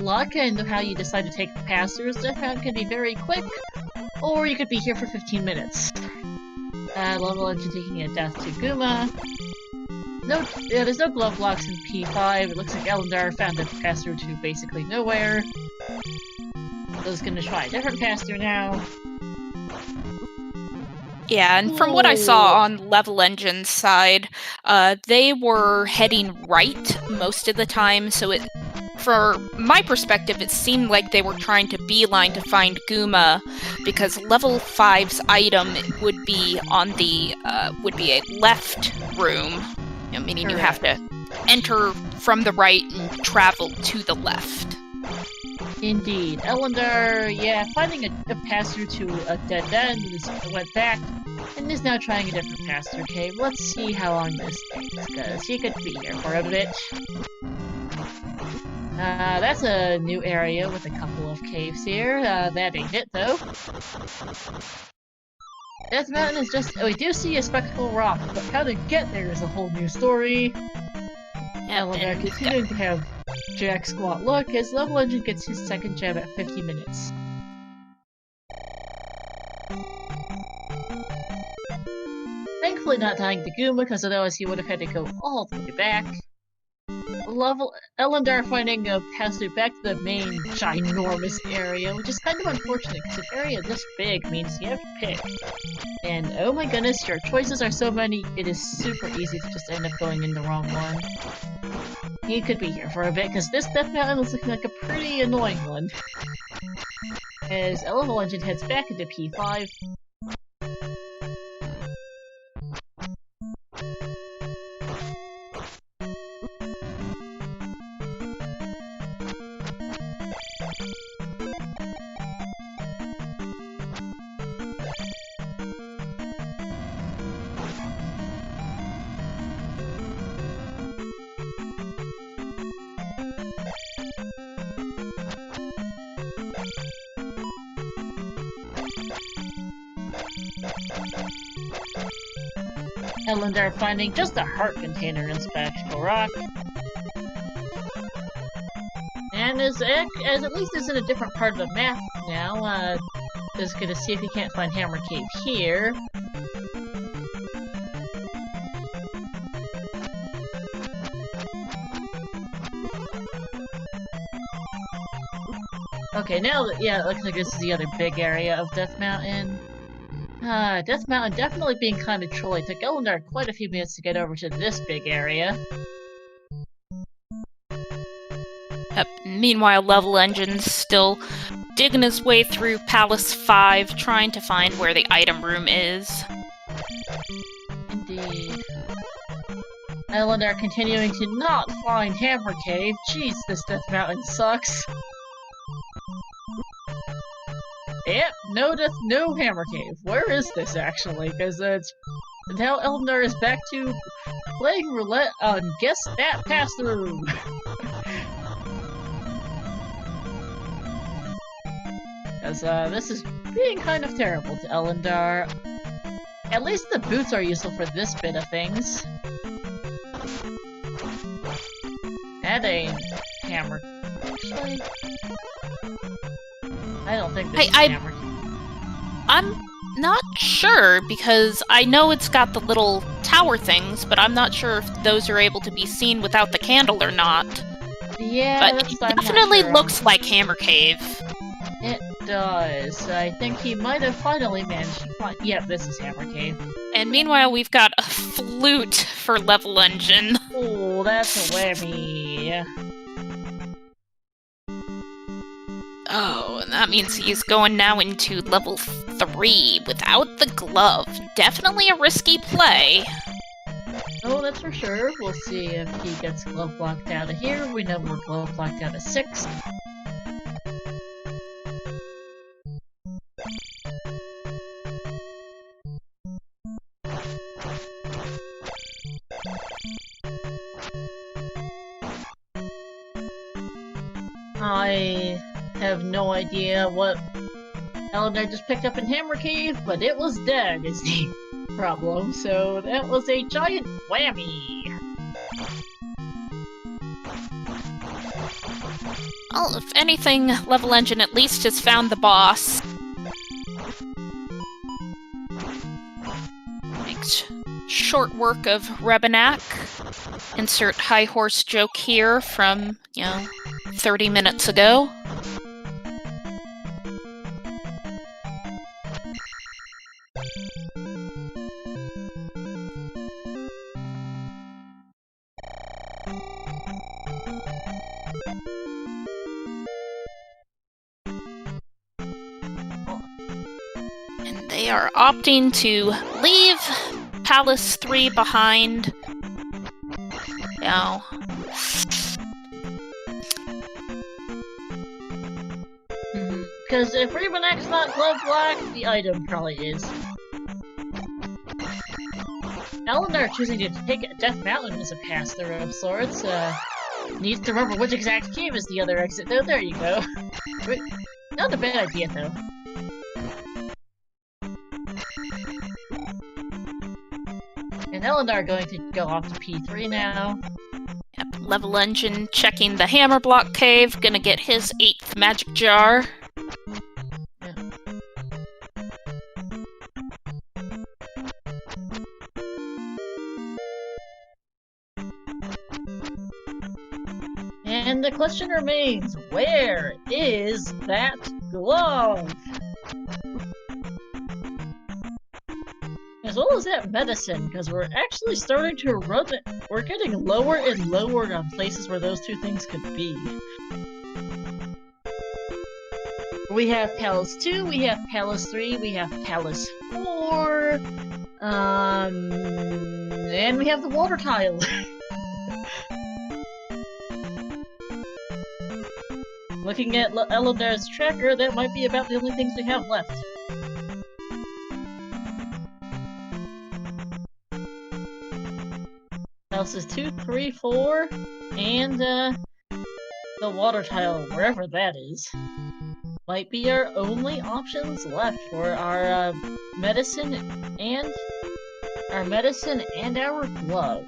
luck and how you decide to take the pass-throughs, Death Mountain can be very quick, or you could be here for 15 minutes. Levelengine taking a death to Guma. There's no glove blocks in P5. It looks like Ellendar found a pass-through to basically nowhere. So it's gonna try a different pass-through now. Yeah, and from what I saw on Leveligine's side, they were heading right most of the time, so from my perspective, it seemed like they were trying to beeline to find Guma, because level 5's item would be on the, would be a left room, meaning you have to enter from the right and travel to the left. Indeed. Ellendar, yeah, finding a pass-through to a dead end, went back, and is now trying a different pass-through cave. Let's see how long this takes, because he could be here for a bit. That's a new area with a couple of caves here. That ain't it, though. Death Mountain is just... we do see a spectacle rock, but how to get there is a whole new story. Ellendar continuing to have jack squat luck as Levelengine gets his second jab at 50 minutes. Thankfully not dying to Guma, because otherwise he would have had to go all the way back. Ellendar finding a pass-through back to the main ginormous area, which is kind of unfortunate, because an area this big means you have to pick. And oh my goodness, your choices are so many, it is super easy to just end up going in the wrong one. He could be here for a bit, because this Death Mountain is looking like a pretty annoying one. As Levelengine heads back into P5. Ellendar finding just a heart container in Spectacle Rock. And as at least it's in a different part of the map now, is gonna see if he can't find Hammer Cave here. Okay, now that, yeah, it looks like this is the other big area of Death Mountain. Death Mountain definitely being kind of trolly. It took Ellendar quite a few minutes to get over to this big area. Meanwhile, Leveligine's still digging his way through Palace 5, trying to find where the item room is. Indeed. Ellendar continuing to not find Hammer Cave. Jeez, this Death Mountain sucks. Yep, no Hammer Cave. Where is this actually? Because now Ellendar is back to playing roulette on guess that pass through. Because this is being kind of terrible to Ellendar. At least the boots are useful for this bit of things. That ain't Hammer. Actually, I don't think this is Hammer. I'm not sure, because I know it's got the little tower things, but I'm not sure if those are able to be seen without the candle or not. Yeah, but it definitely looks like Hammer Cave. It does. I think he might have finally managed to find... Yep, this is Hammer Cave. And meanwhile, we've got a flute for Levelengine. Oh, that's a whammy. Oh, and that means he's going now into level 3 without the glove. Definitely a risky play. Oh, that's for sure. We'll see if he gets glove blocked out of here. We know we're glove blocked out of 6. I have no idea what Ellendar just picked up in Hammer Cave, but it was dead is the problem, so that was a giant whammy! Well, if anything, levelengine at least has found the boss. Makes short work of Rebenak. Insert high horse joke here from, 30 minutes ago. And they are opting to leave Palace 3 behind. Now, because if Rebenak's not glove black, the item probably is. Ellendar choosing to take Death Mountain as a pass-through of sorts. Needs to remember which exact cave is the other exit. Oh, there you go. Not a bad idea, though. And Ellendar going to go off to P3 now. Yep, levelengine checking the hammer block cave, gonna get his 8th magic jar. Yeah. And the question remains, where is that glove? As well as that medicine, because we're actually starting to run it. We're getting lower and lower on places where those two things could be. We have Palace 2, we have Palace 3, we have Palace 4, and we have the water tile. Looking at Ellendar's tracker, that might be about the only things we have left. Houses 2, 3, 4, and the water tile, wherever that is, might be our only options left for our medicine and our glove.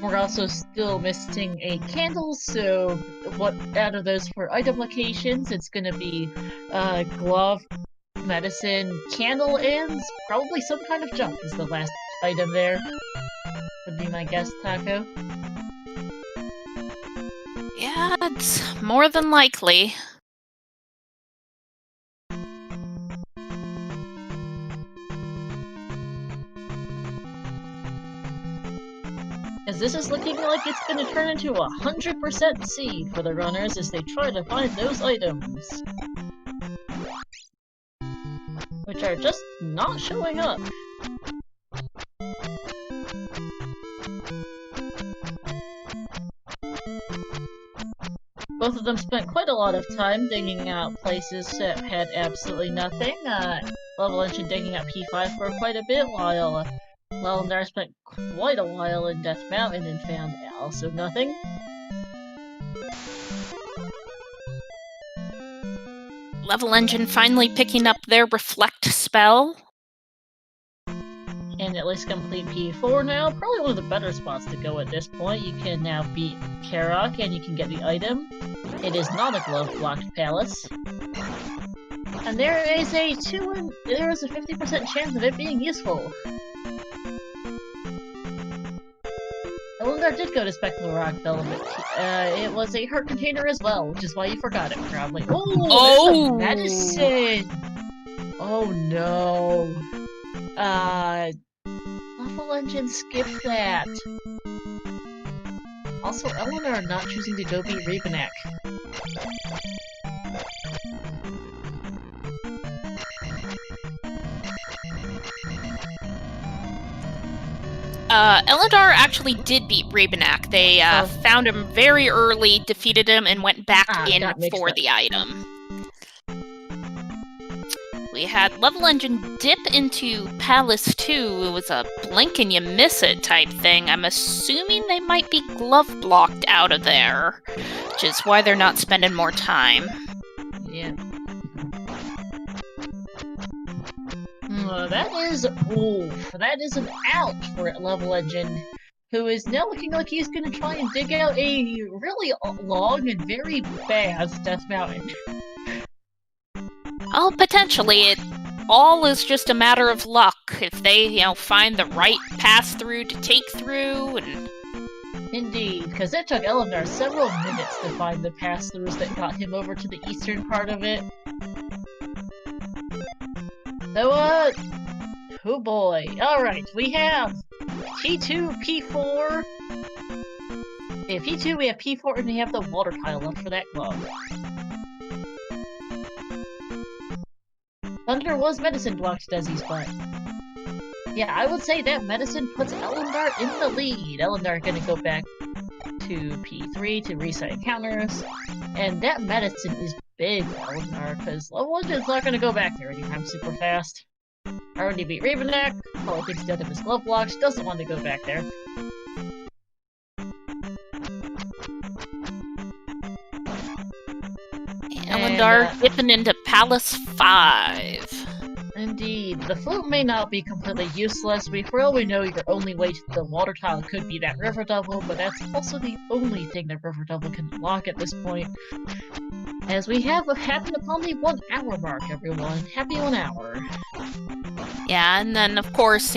We're also still missing a candle, so what out of those 4 item locations, it's gonna be glove, medicine, candle, and probably some kind of jump is the last item there. Would be my guess, Taco. Yeah, it's more than likely. As this is looking like it's gonna turn into 100% seed for the runners as they try to find those items. Which are just not showing up. Both of them spent quite a lot of time digging out places that had absolutely nothing. levelengine digging out P5 for quite a bit, while Ellendar spent quite a while in Death Mountain and found also nothing. Levelengine finally picking up their Reflect spell. And at least complete P4 now. Probably one of the better spots to go at this point. You can now beat Karok and you can get the item. It is not a glove-blocked palace. And there is a 50% chance of it being useful. Ellendar did go to Spectral Rock though, but it was a heart container as well, which is why you forgot it, probably. Oh! Medicine! Oh no. levelengine skipped that. Also, Ellendar not choosing to go beat Rebenak. Ellendar actually did beat Rabenak. They found him very early, defeated him, and went back in for the item. We had Level Engine dip into Palace 2. It was a blink and you miss it type thing. I'm assuming they might be glove blocked out of there, which is why they're not spending more time. Yeah. That is an out for Level Engine, who is now looking like he's going to try and dig out a really long and very bad Death Mountain. Oh, potentially. It all is just a matter of luck. If they, find the right pass-through to take through, and... Indeed, because it took Ellendar several minutes to find the pass-throughs that got him over to the eastern part of it. So, oh boy. Alright, we have P2, P4. Yeah, P2, we have P4, and we have the water tile left for that glove. Thunder was medicine blocked Desi's butt. Yeah, I would say that medicine puts Ellendar in the lead. Ellendar gonna go back to P3 to reset encounters. And that medicine is big for Ellendar, because Level Engine's not gonna go back there anytime super fast. Already beat Rabenak, probably thinks dead of his glove blocks, doesn't want to go back there. Ellendar dipping into Palace 5. Indeed. The flute may not be completely useless. For all we know, your only way to the water tile could be that River Devil, but that's also the only thing that River Devil can unlock at this point. As we have happened upon the 1 hour mark, everyone. Happy 1 hour. Yeah, and then, of course,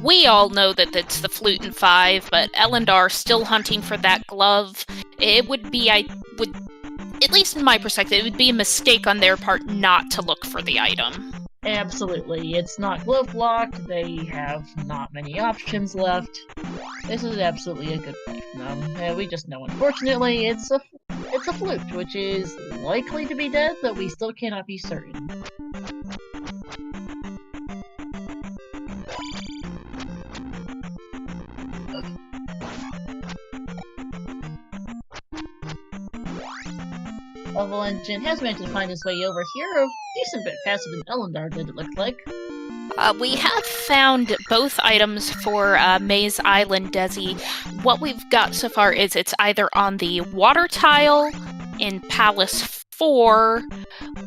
we all know that it's the flute in 5, but Ellendar still hunting for that glove. It would be, at least in my perspective, it would be a mistake on their part not to look for the item. Absolutely. It's not glove blocked, they have not many options left. This is absolutely a good play from them. We just know, unfortunately, it's a flute, which is likely to be dead, but we still cannot be certain. Level Engine has managed to find his way over here a decent bit faster than Ellendar did, it looked like. We have found both items for Maze Island Desi. What we've got so far is it's either on the water tile in Palace 4,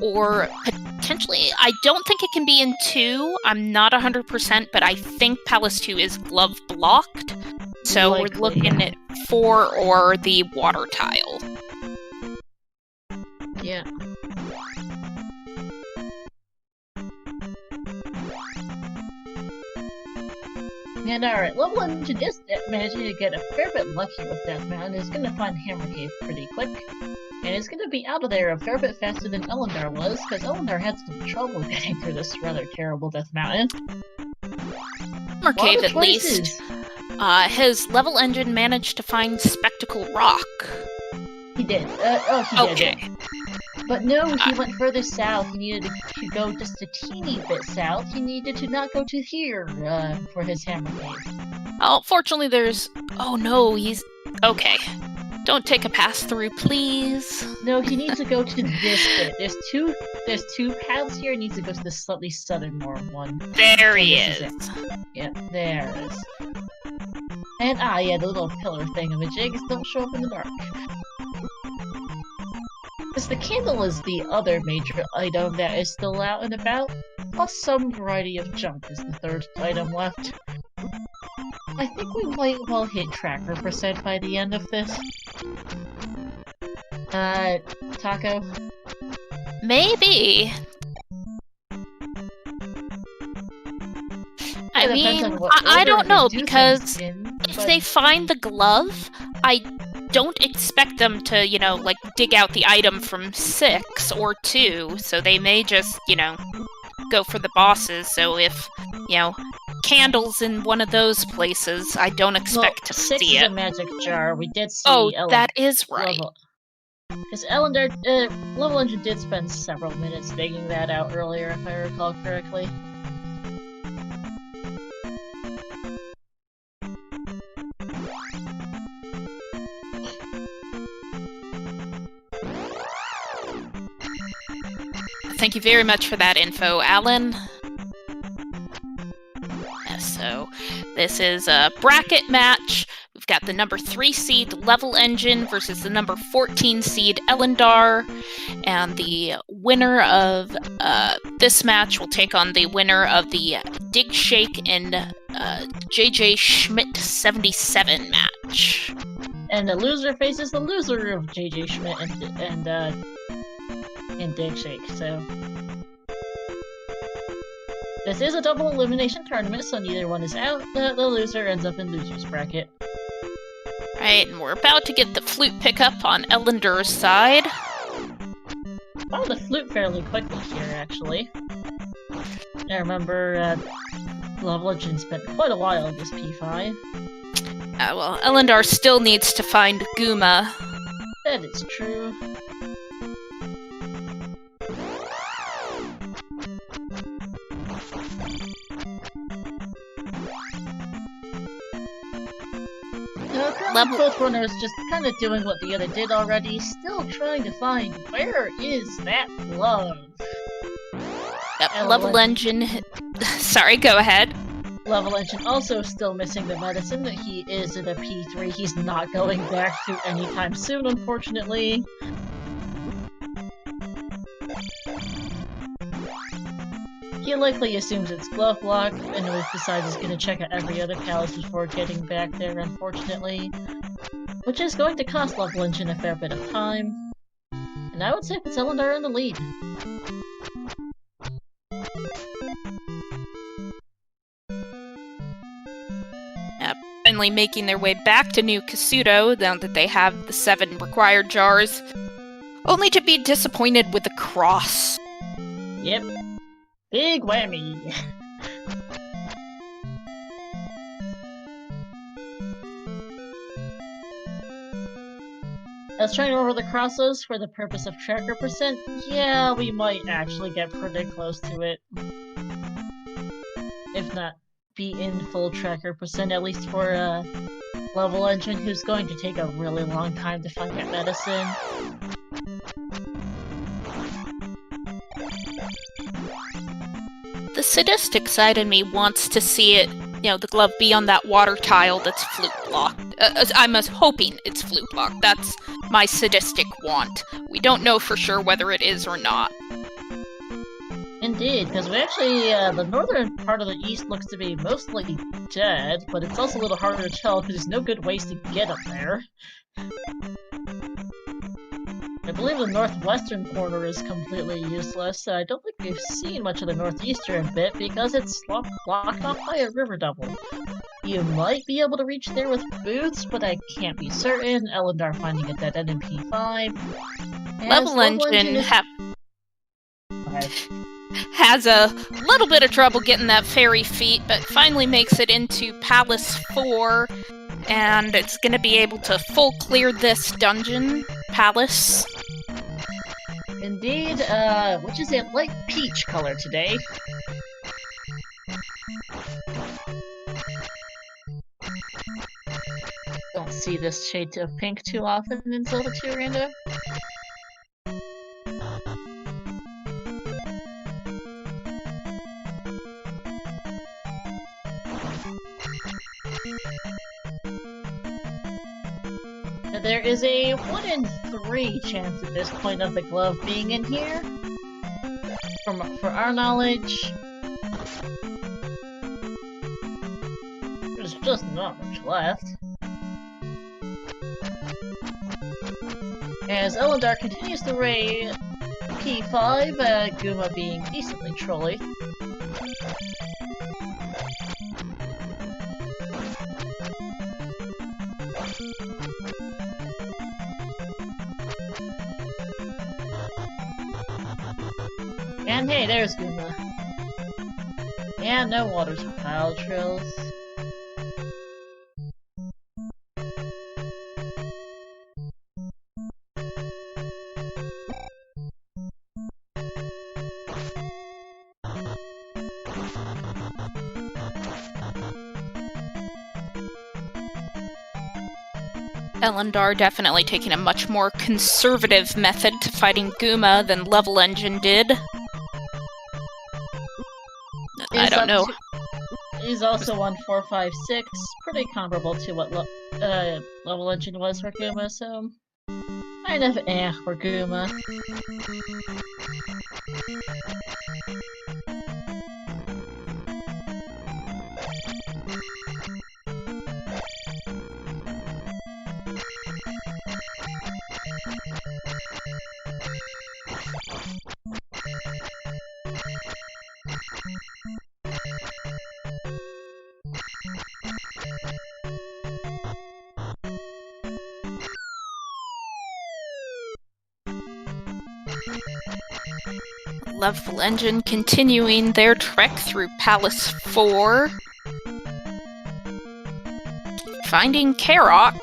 or potentially, I don't think it can be in 2. I'm not 100%, but I think Palace 2 is glove blocked. So likely, we're looking at 4 or the water tile. Yeah. And alright, Level Engine is managing to get a fair bit lucky with Death Mountain. Is going to find Hammer Cave pretty quick. And it's going to be out of there a fair bit faster than Ellendar was, because Ellendar had some trouble getting through this rather terrible Death Mountain. Hammer Cave, at least. Has Level Engine managed to find Spectacle Rock? He did. He did. But no, he went further south. He needed to go just a teeny bit south. He needed to not go to here for his Hammer Cave. Oh, fortunately there's... Oh no, he's... Okay. Don't take a pass-through, please. No, he needs to go to this bit. There's two paths here. He needs to go to the slightly southernmost one. There he is. Yeah, there it is. And yeah, the little pillar thingamajigs don't show up in the dark. The candle is the other major item that is still out and about, plus some variety of junk is the third item left. I think we might well hit tracker % by the end of this. Taco? Maybe. I mean, I don't know, because if they find the glove, I don't expect them to, dig out the item from 6 or 2, so they may just, go for the bosses. So if, candles in one of those places, I don't expect to see it. 6 is a magic jar. We did see that is right. Because Ellendar, Level Engine did spend several minutes digging that out earlier, if I recall correctly. thank you very much for that info, Alan. So this is a bracket match. We've got the number 3 seed levelengine versus the number 14 seed Ellendar, and the winner of this match will take on the winner of the Dig Shake and JJ Schmidt 77 match. And the loser faces the loser of JJ Schmidt and Dig Shake. So this is a double elimination tournament, so neither one is out. The loser ends up in loser's bracket. Right, and we're about to get the flute pickup on Ellendar's side. Found the flute fairly quickly here, actually. I remember levelengine spent quite a while in this P5. Well, Ellendar still needs to find Guma. That is true. Both runners just kind of doing what the other did already, still trying to find where is that glove. Yep, levelengine. Sorry, go ahead. Levelengine also still missing the medicine. He is in a P3. He's not going back to anytime soon, unfortunately. He likely assumes it's glove block, and decides he's going to check out every other palace before getting back there, unfortunately. Which is going to cost levelengine a fair bit of time. And I would say it's Ellendar in the lead. Finally making their way back to New Kasuto, now that they have the 7 required jars, only to be disappointed with the cross. Yep. Big whammy! I was trying over the crosses for the purpose of tracker percent. Yeah, we might actually get pretty close to it. If not be in full tracker percent, at least for levelengine, who's going to take a really long time to find that medicine. The sadistic side in me wants to see it, the glove be on that water tile that's flute blocked. I'm hoping it's flute blocked. That's my sadistic want. We don't know for sure whether it is or not. Indeed, because we actually, the northern part of the east looks to be mostly dead, but it's also a little harder to tell because there's no good ways to get up there. I believe the northwestern corner is completely useless, so I don't think we've seen much of the northeastern bit because it's blocked off by a river double. You might be able to reach there with boots, but I can't be certain. Ellendar finding a dead end in P5. Levelengine has a little bit of trouble getting that fairy feat, but finally makes it into Palace 4, and it's going to be able to full clear this dungeon, Palace. Indeed, which is a light peach color today. Don't see this shade of pink too often in Zelda 2, Rando. There is a 1 in 3 chance at this point of the glove being in here. For our knowledge, there's just not much left. As Ellendar continues to raid P5, Guma being decently trolly. And hey, there's Guma. And no water pile trails. Ellendar definitely taking a much more conservative method to fighting Guma than levelengine did. I don't know. He's also on 456, pretty comparable to what level engine was for Guma, so kind of for Guma. Level Engine continuing their trek through Palace 4. Finding Karok.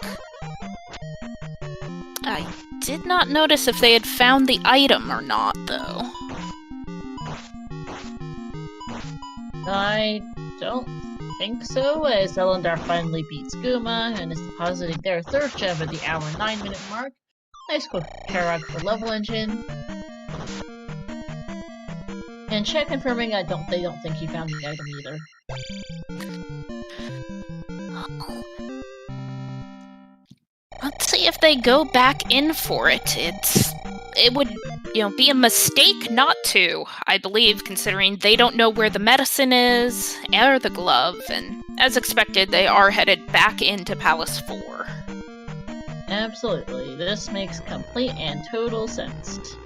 I did not notice if they had found the item or not, though. I don't think so, as Ellendar finally beats Guma and is depositing their third gem at the hour 9-minute mark. Nice quick Karok for level engine. And check confirming they don't think he found the item either. Let's see if they go back in for it. It would, be a mistake not to, I believe, considering they don't know where the medicine is, or the glove, and as expected, they are headed back into Palace 4. Absolutely. This makes complete and total sense.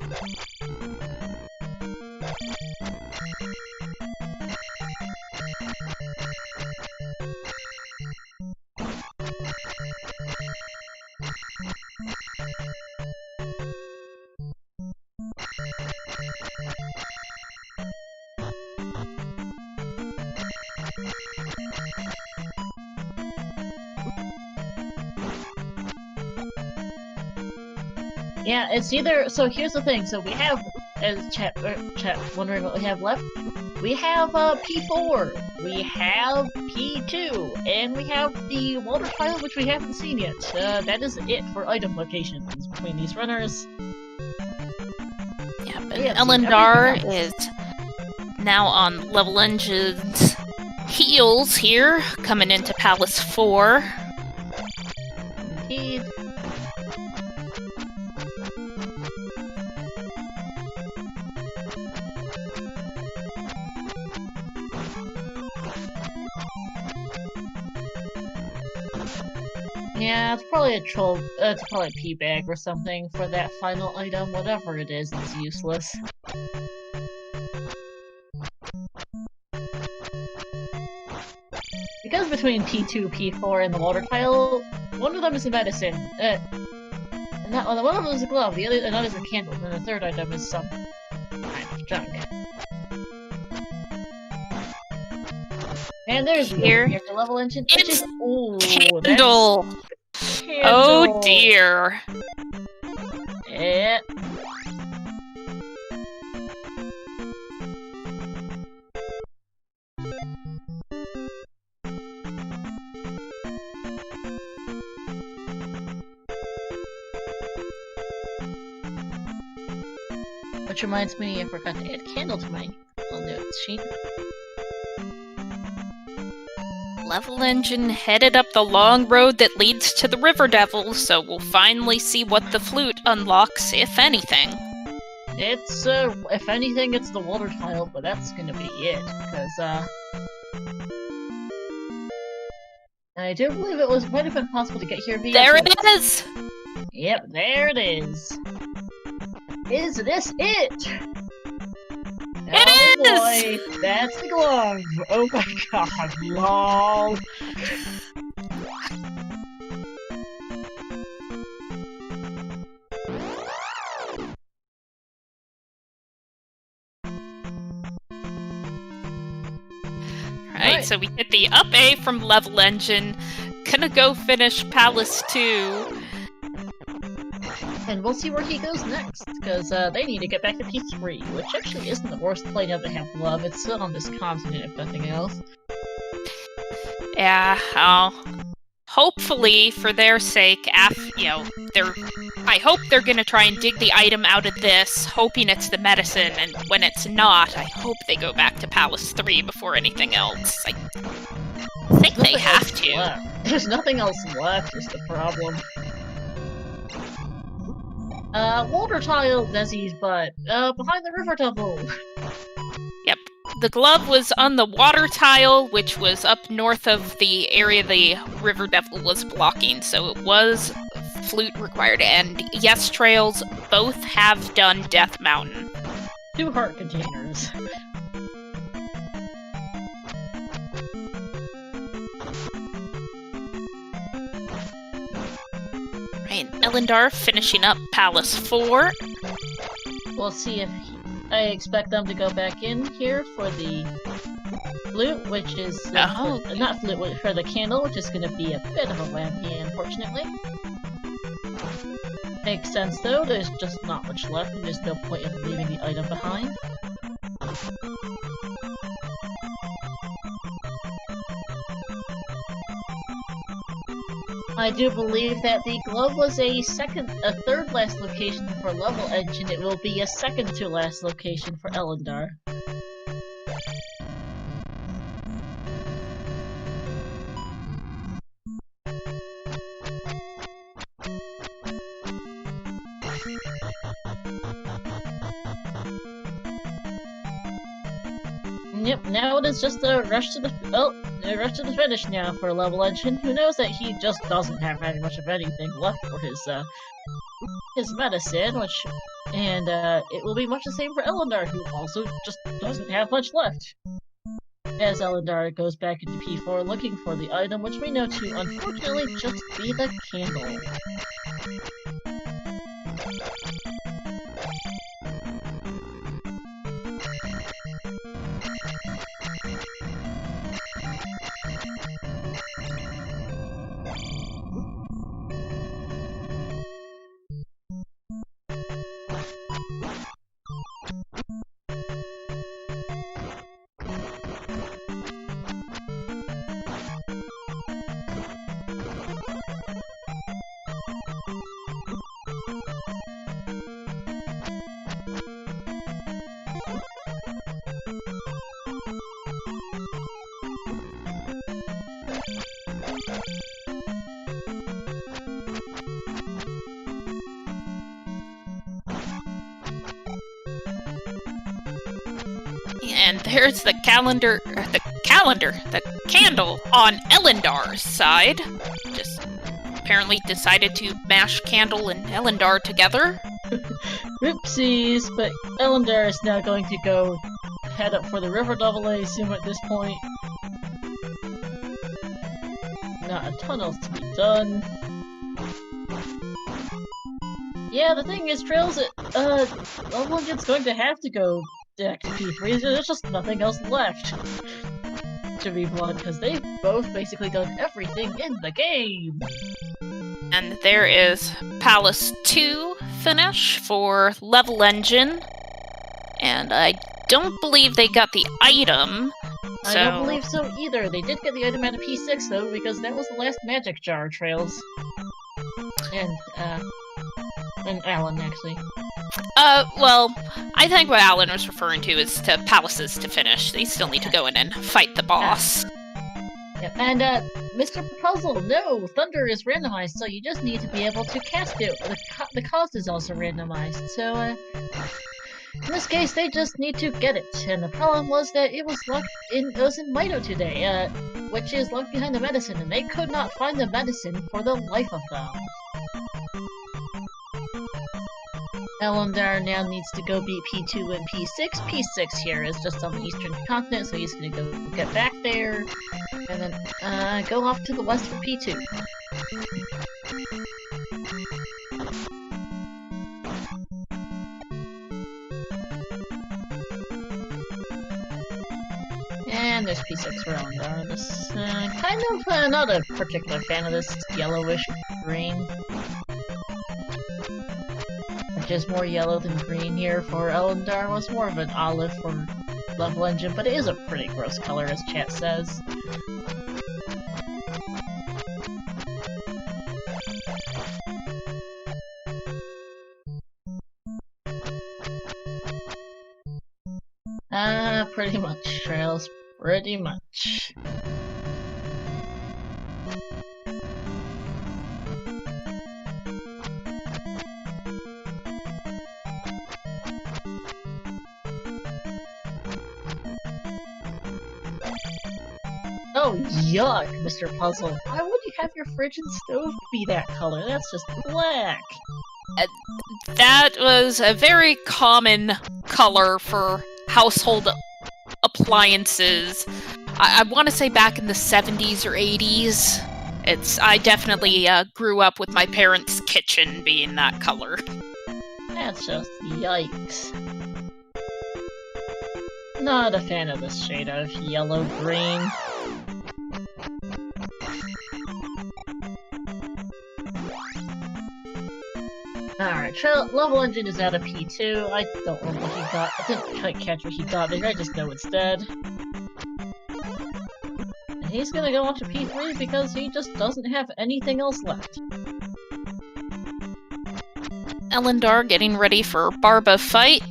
Yeah, it's either. So here's the thing. So we have, as chat wondering what we have left. We have P4, we have P2, and we have the water tile, which we haven't seen yet. That is it for item locations between these runners. Yeah, but Ellendar is now on Level Engine's heels here, coming into Palace 4. Indeed. Yeah, it's probably a troll. It's probably a pea bag or something for that final item. Whatever it is, it's useless. Because between P2, P4, and the water tile, one of them is a medicine. One of them is a glove. Another is a candle. And the third item is some kind of junk. And there's here the level engine. It's candle. Oh dear. Yeah. Which reminds me, I forgot to add candle to my notes sheet. Level Engine headed up the long road that leads to the River Devil, so we'll finally see what the flute unlocks, if anything. It's, if anything, it's the water tile, but that's gonna be it, because, I do believe it might have been possible to get here via... There it is! Yep, there it is. Is this it? It is! Boy, that's the glove! Oh my god, lol! Alright, so we get the up A from Level Engine. Gonna go finish Palace 2. And we'll see where he goes next, because they need to get back to P3, which actually isn't the worst place to have love. It's still on this continent, if nothing else. Yeah, hopefully, for their sake, they're I hope they're gonna try and dig the item out of this, hoping it's the medicine, and when it's not, I hope they go back to Palace 3 before anything else. I think they have to. Left. There's nothing else left, is the problem. Water tile, Desi's butt. Behind the river devil. Yep. The glove was on the water tile, which was up north of the area the river devil was blocking, so it was flute required. And yes, Trails, both have done Death Mountain. 2 heart containers. Right, Ellendar finishing up Palace 4. We'll see if I expect them to go back in here for the flute, which is not flute, for the candle, which is going to be a bit of a whammy, unfortunately. Makes sense though. There's just not much left, and there's no point in leaving the item behind. I do believe that the glove was a third last location for level engine. It will be a second to last location for Ellendar. Yep, now it is just a rush to the finish now for Level Engine. Who knows that he just doesn't have very much of anything left for his medicine, it will be much the same for Ellendar, who also just doesn't have much left. As Ellendar goes back into P4 looking for the item, which we know to unfortunately just be the candle. And there's the candle on Ellendar's side. Just apparently decided to mash Candle and Ellendar together. Oopsies, but Ellendar is now going to go head up for the river double, I assume, at this point. Not a ton else to be done. Yeah, the thing is, Trails, Level Engine's going to have to go back to P3. There's just nothing else left, to be blunt, because they've both basically done everything in the game. And there is Palace 2 finish for Level Engine. And I don't believe they got the item. I don't believe so either. They did get the item out of P6 though, because that was the last magic jar, Trails. And Alan, actually. Well, I think what Alan was referring to is to Palaces to finish. They still need to go in and fight the boss. Yep, and, Mr. Puzzle, no! Thunder is randomized, so you just need to be able to cast it. The cost is also randomized, so, in this case, they just need to get it. And the problem was that it was in Mito today, which is locked behind the medicine, and they could not find the medicine for the life of them. Ellendar now needs to go beat P2 and P6. P6 here is just on the eastern continent, so he's gonna go get back there, and then go off to the west for P2. And there's P6 for Ellendar. This, kind of, not a particular fan of this yellowish green. Which is more yellow than green here for Ellendar. Was more of an olive for Level Engine, but it is a pretty gross color, as chat says. Pretty much, Trails. Pretty much. Oh, yuck, Mr. Puzzle. Why would you have your fridge and stove be that color? That's just black. That was a very common color for household appliances. I want to say back in the 70s or 80s. I definitely grew up with my parents' kitchen being that color. That's just yikes. Not a fan of this shade of yellow-green. Alright, level engine is out of P2. I don't know what he got. I didn't quite catch what he got there, I just know it's dead. And he's gonna go off to P3 because he just doesn't have anything else left. Ellendar getting ready for Barba fight.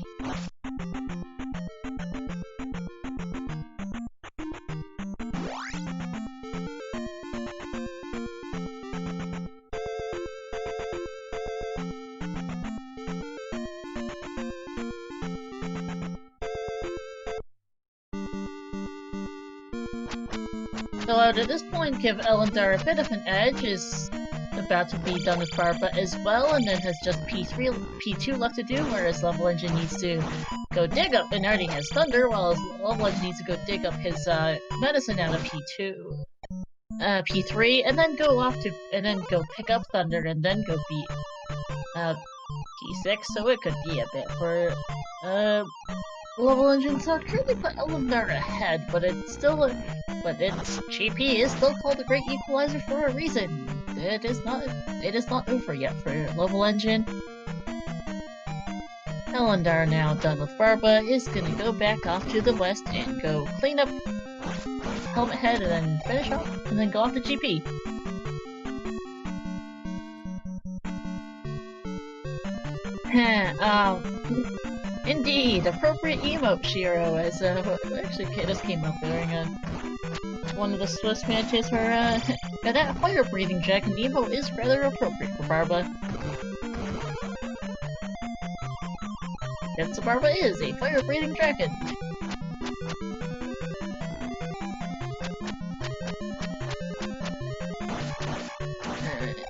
So at this point, give Ellendar a bit of an edge, is about to be done with Barba as well, and then has just P2 left to do, whereas Level Engine needs to go dig up, and already has Thunder, while Level Engine needs to go dig up his medicine out of P3, and then go pick up Thunder, and then go beat P6, so it could be a bit for Level Engine. So I'd currently put Ellendar ahead, but its GP is still called the Great Equalizer for a reason. It is not over yet for Level Engine. Ellendar, now done with Barba, is gonna go back off to the west and go clean up Helmet Head and then finish off, and then go off to GP. Indeed, appropriate emote, Shiro, as actually this came up during one of the Swiss matches where that fire-breathing dragon emote is rather appropriate for Barba. Yes, Barba is a fire-breathing dragon.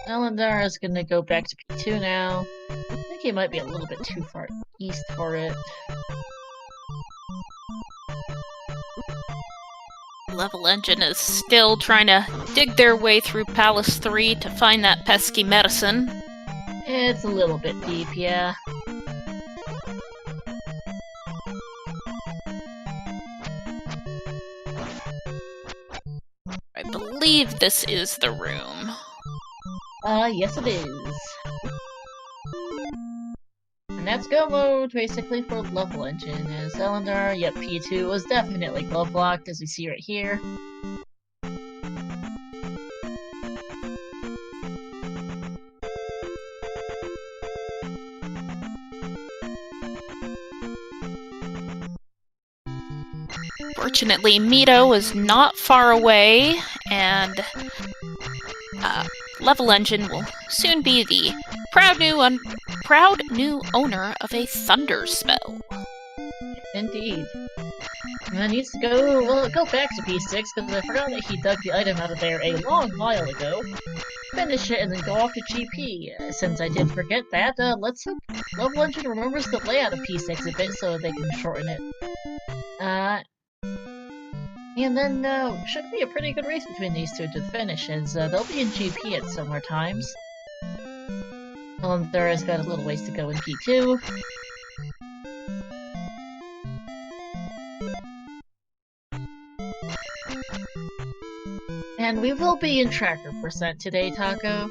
Ellendar is gonna go back to P2 now. I think he might be a little bit too far east for it. Level Engine is still trying to dig their way through Palace 3 to find that pesky medicine. It's a little bit deep, yeah. I believe this is the room. Yes it is. And that's go mode, basically, for Level Engine, as Ellendar, yep, P2 was definitely glove locked, as we see right here. Fortunately, Mito is not far away, and Level Engine will soon be the proud new owner of a Thunder spell. Indeed. And I needs to go back to P6, because I forgot that he dug the item out of there a long while ago. Finish it and then go off to GP. Since I did forget that, let's hope Level Engine remembers the layout of P6 a bit so they can shorten it. And then, should be a pretty good race between these two to the finish, as they'll be in GP at similar times. Ellendar has got a little ways to go in P2. And we will be in tracker percent today, Taco.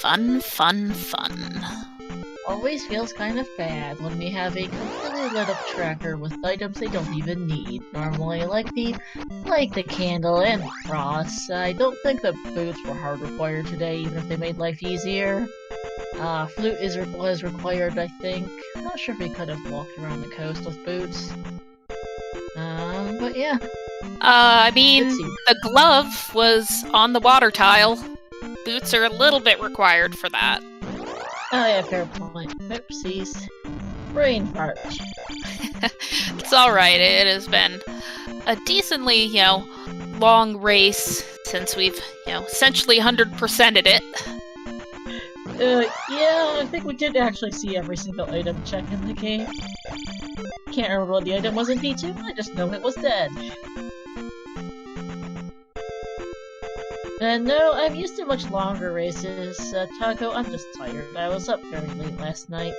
Fun, fun, fun. Always feels kind of bad when we have a completely lit up tracker with items they don't even need. Normally, like the candle and the cross. I don't think the boots were hard required today, even if they made life easier. Flute was required, I think. Not sure if we could have walked around the coast with boots. But yeah. I mean, the glove was on the water tile. Boots are a little bit required for that. Oh yeah, fair point. Oopsies. Brain fart. It's alright, it has been a decently, long race since we've, essentially 100%ed it. Yeah, I think we did actually see every single item check in the game. Can't remember what the item was in P2, I just know it was dead. And no, I'm used to much longer races, Taco, I'm just tired. I was up very late last night.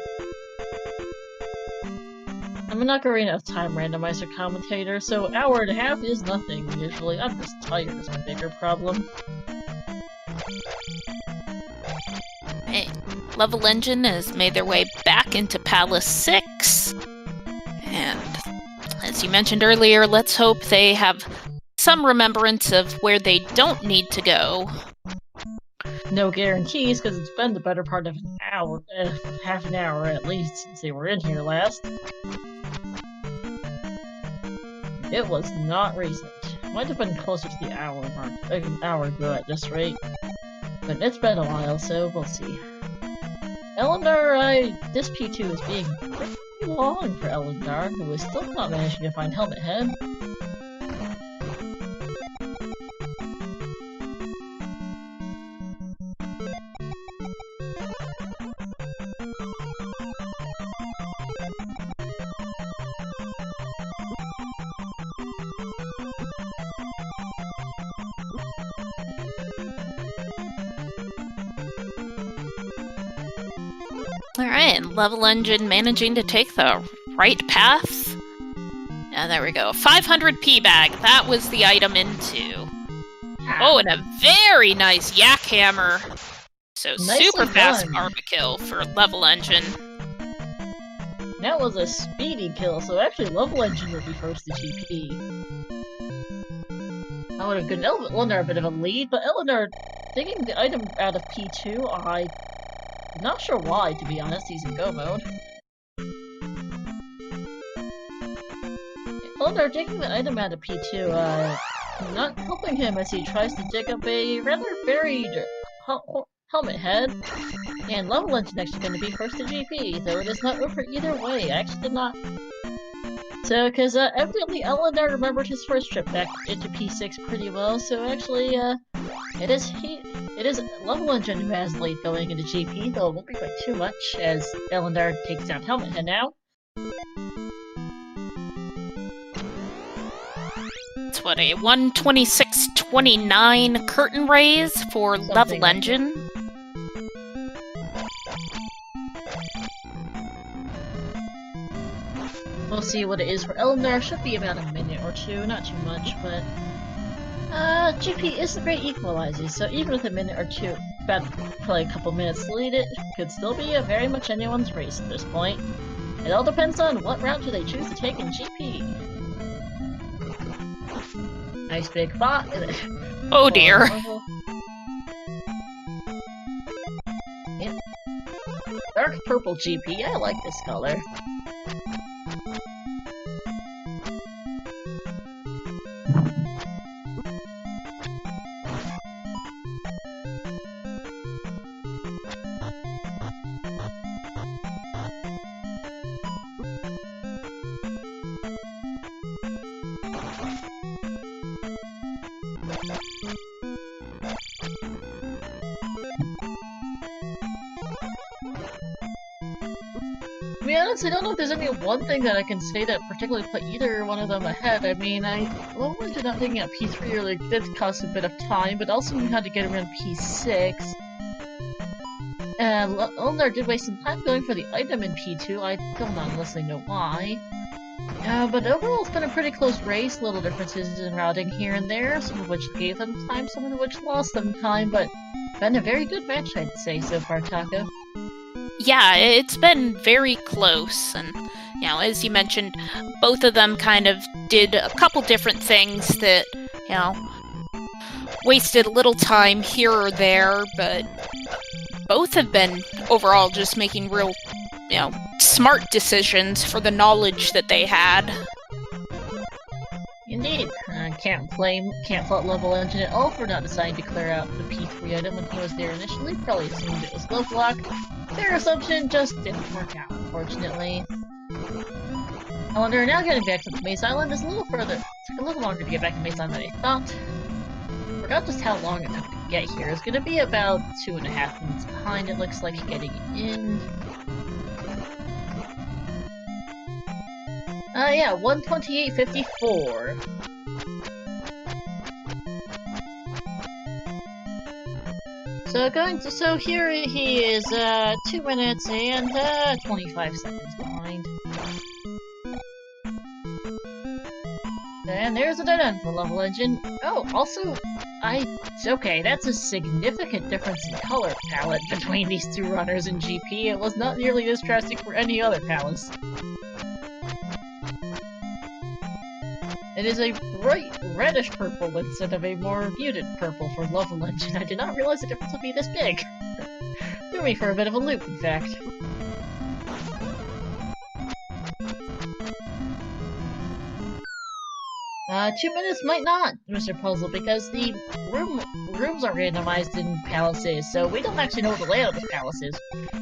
I'm an Ocarina of Time randomizer commentator, so hour and a half is nothing, usually. I'm just tired is my bigger problem. Hey, levelengine has made their way back into Palace 6. And, as you mentioned earlier, let's hope they have some remembrance of where they don't need to go. No guarantees, because it's been the better part of an hour, half an hour at least, since they were in here last. It was not recent. Might have been closer to the hour mark, like an hour ago at this rate. But it's been a while, so we'll see. Ellendar, this P2 is being pretty long for Ellendar, who is still not managing to find Helmet Head. Alright, levelengine managing to take the right path. Yeah, there we go. 500 P-Bag, that was the item into. Oh, and a very nice Yak Hammer. So Nicely super fast done. Karma kill for levelengine. That was a speedy kill, so actually levelengine would be first to GP. I would have given Ellendar a bit of a lead, but Ellendar digging the item out of P2, I'm not sure why, to be honest. He's in go mode. Ellendar digging the item out of P2, not helping him as he tries to dig up a rather buried helmet head. And levelengine actually going to be first to GP, though it is not over either way. I actually did not. So, because evidently Ellendar remembered his first trip back into P6 pretty well, so actually, it is levelengine who has lead going into GP, though it won't be by too much, as Ellendar takes down Helmet Head now. It's what, a 126.29 curtain raise for Something like levelengine. We'll see what it is for Ellendar. Should be about a minute or two, not too much, but GP is a great equalizer, so even with a minute or two, about probably a couple minutes to lead, it could still be very much anyone's race at this point. It all depends on what route do they choose to take in GP. Nice big bot. Oh dear. Yep. Dark purple GP, I like this color. To be honest, I don't know if there's any one thing that I can say that particularly put either one of them ahead. I mean, levelengine not taking out P3 earlier did cost a bit of time, but also we had to get around P6. And Ellendar did waste some time going for the item in P2, I don't honestly know why. But overall it's been a pretty close race, little differences in routing here and there, some of which gave them time, some of which lost them time, but been a very good match, I'd say, so far, Taco. Yeah, it's been very close, and, as you mentioned, both of them kind of did a couple different things that, wasted a little time here or there, but both have been overall just making real, smart decisions for the knowledge that they had. Indeed. Can't fault levelengine at all for not deciding to clear out the P3 item when he was there initially. Probably assumed it was glove locked. Their assumption just didn't work out, unfortunately. Ellendar, now getting back to the Maze Island is a little further. Took a little longer to get back to Maze Island than I thought. Forgot just how long it took to get here. It's gonna be about 2.5 minutes behind, it looks like, getting in. Yeah, 1:28:54. So here he is, 2 minutes and 25 seconds behind. And there's a dead end for levelengine. Oh, also, okay, that's a significant difference in color palette between these two runners in GP. It was not nearly this drastic for any other palace. It is a bright reddish purple instead of a more muted purple for levelengine. I did not realize the difference would be this big. Threw me for a bit of a loop, in fact. Two minutes might not, Mr. Puzzle, because the rooms are randomized in palaces, so we don't actually know what the layout of this palace is.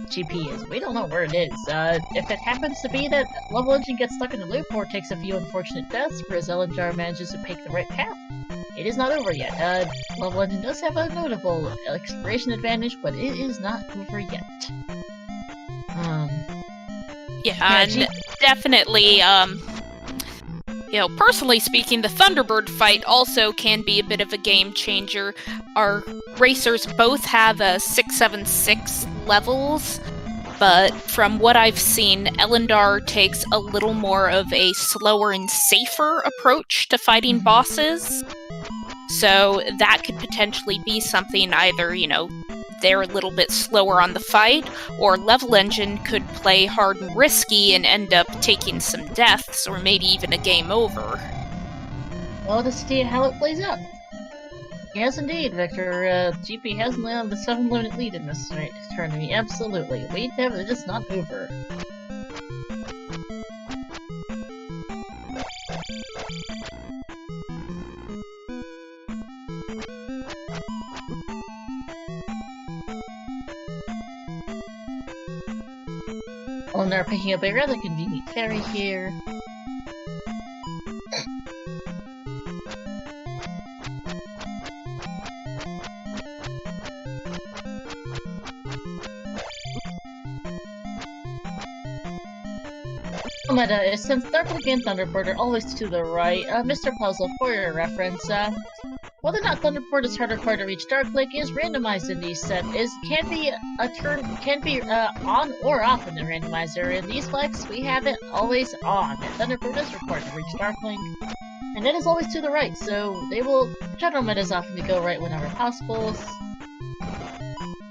GP is. We don't know where it is. If it happens to be that levelengine gets stuck in a loop or takes a few unfortunate deaths, whereas Ellendar manages to pick the right path, it is not over yet. Levelengine does have a notable exploration advantage, but it is not over yet. And definitely, personally speaking, the Thunderbird fight also can be a bit of a game changer. Our racers both have 676 levels, but from what I've seen, Ellendar takes a little more of a slower and safer approach to fighting bosses. So that could potentially be something either, they're a little bit slower on the fight, or levelengine could play hard and risky and end up taking some deaths, or maybe even a game over. Well, to see how it plays out. Yes, indeed, Victor. GP has landed the 7-minute lead in this tournament. Absolutely. It's just not over. Ellendar picking up a rather convenient ferry here. Meta, since Darklink and Thunderbird are always to the right, Mr. Puzzle, for your reference, whether or not Thunderbird is hard or hard to reach Darklink is randomized in these sets. Can be on or off in the randomizer. In these flex, we have it always on. Thunderbird is required to reach Darklink, and it is always to the right, so they will general metas often to go right whenever possible.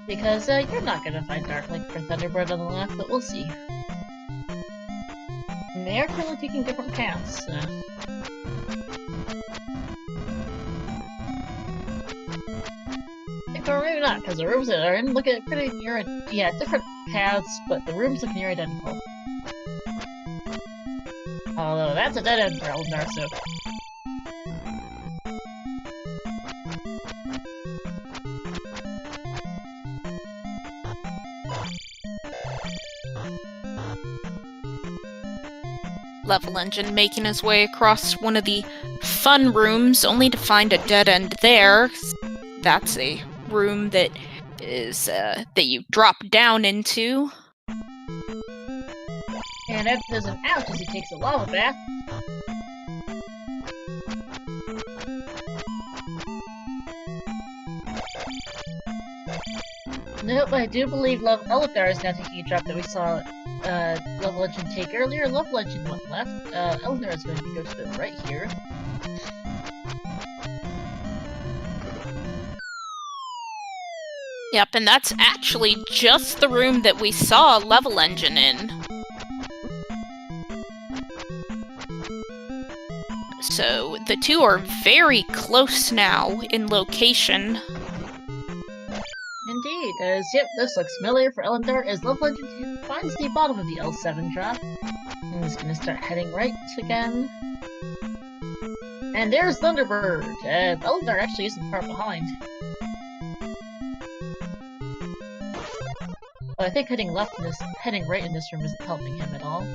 Because you're not gonna find Darklink for Thunderbird on the left, but we'll see. And they are currently taking different paths. Or maybe not, because the rooms that are in look at pretty near, different paths, but the rooms look near identical. Although that's a dead end for Ellendar, so. Levelengine making his way across one of the fun rooms, only to find a dead end there. That's a room that is that you drop down into. And Ed does an ouch as he takes a lava bath. Nope, I do believe Ellendar is now taking a drop that we saw levelengine take earlier. Levelengine went left. Ellendar is going to go to the right here. Yep, and that's actually just the room that we saw levelengine in. So the two are very close now in location. Indeed. right, as yep, this looks familiar for Ellendar as levelengine finds the bottom of the L7 drop. And it's gonna start heading right again. And there's Thunderbird! Ellendar actually isn't far behind. But I think heading right in this room isn't helping him at all.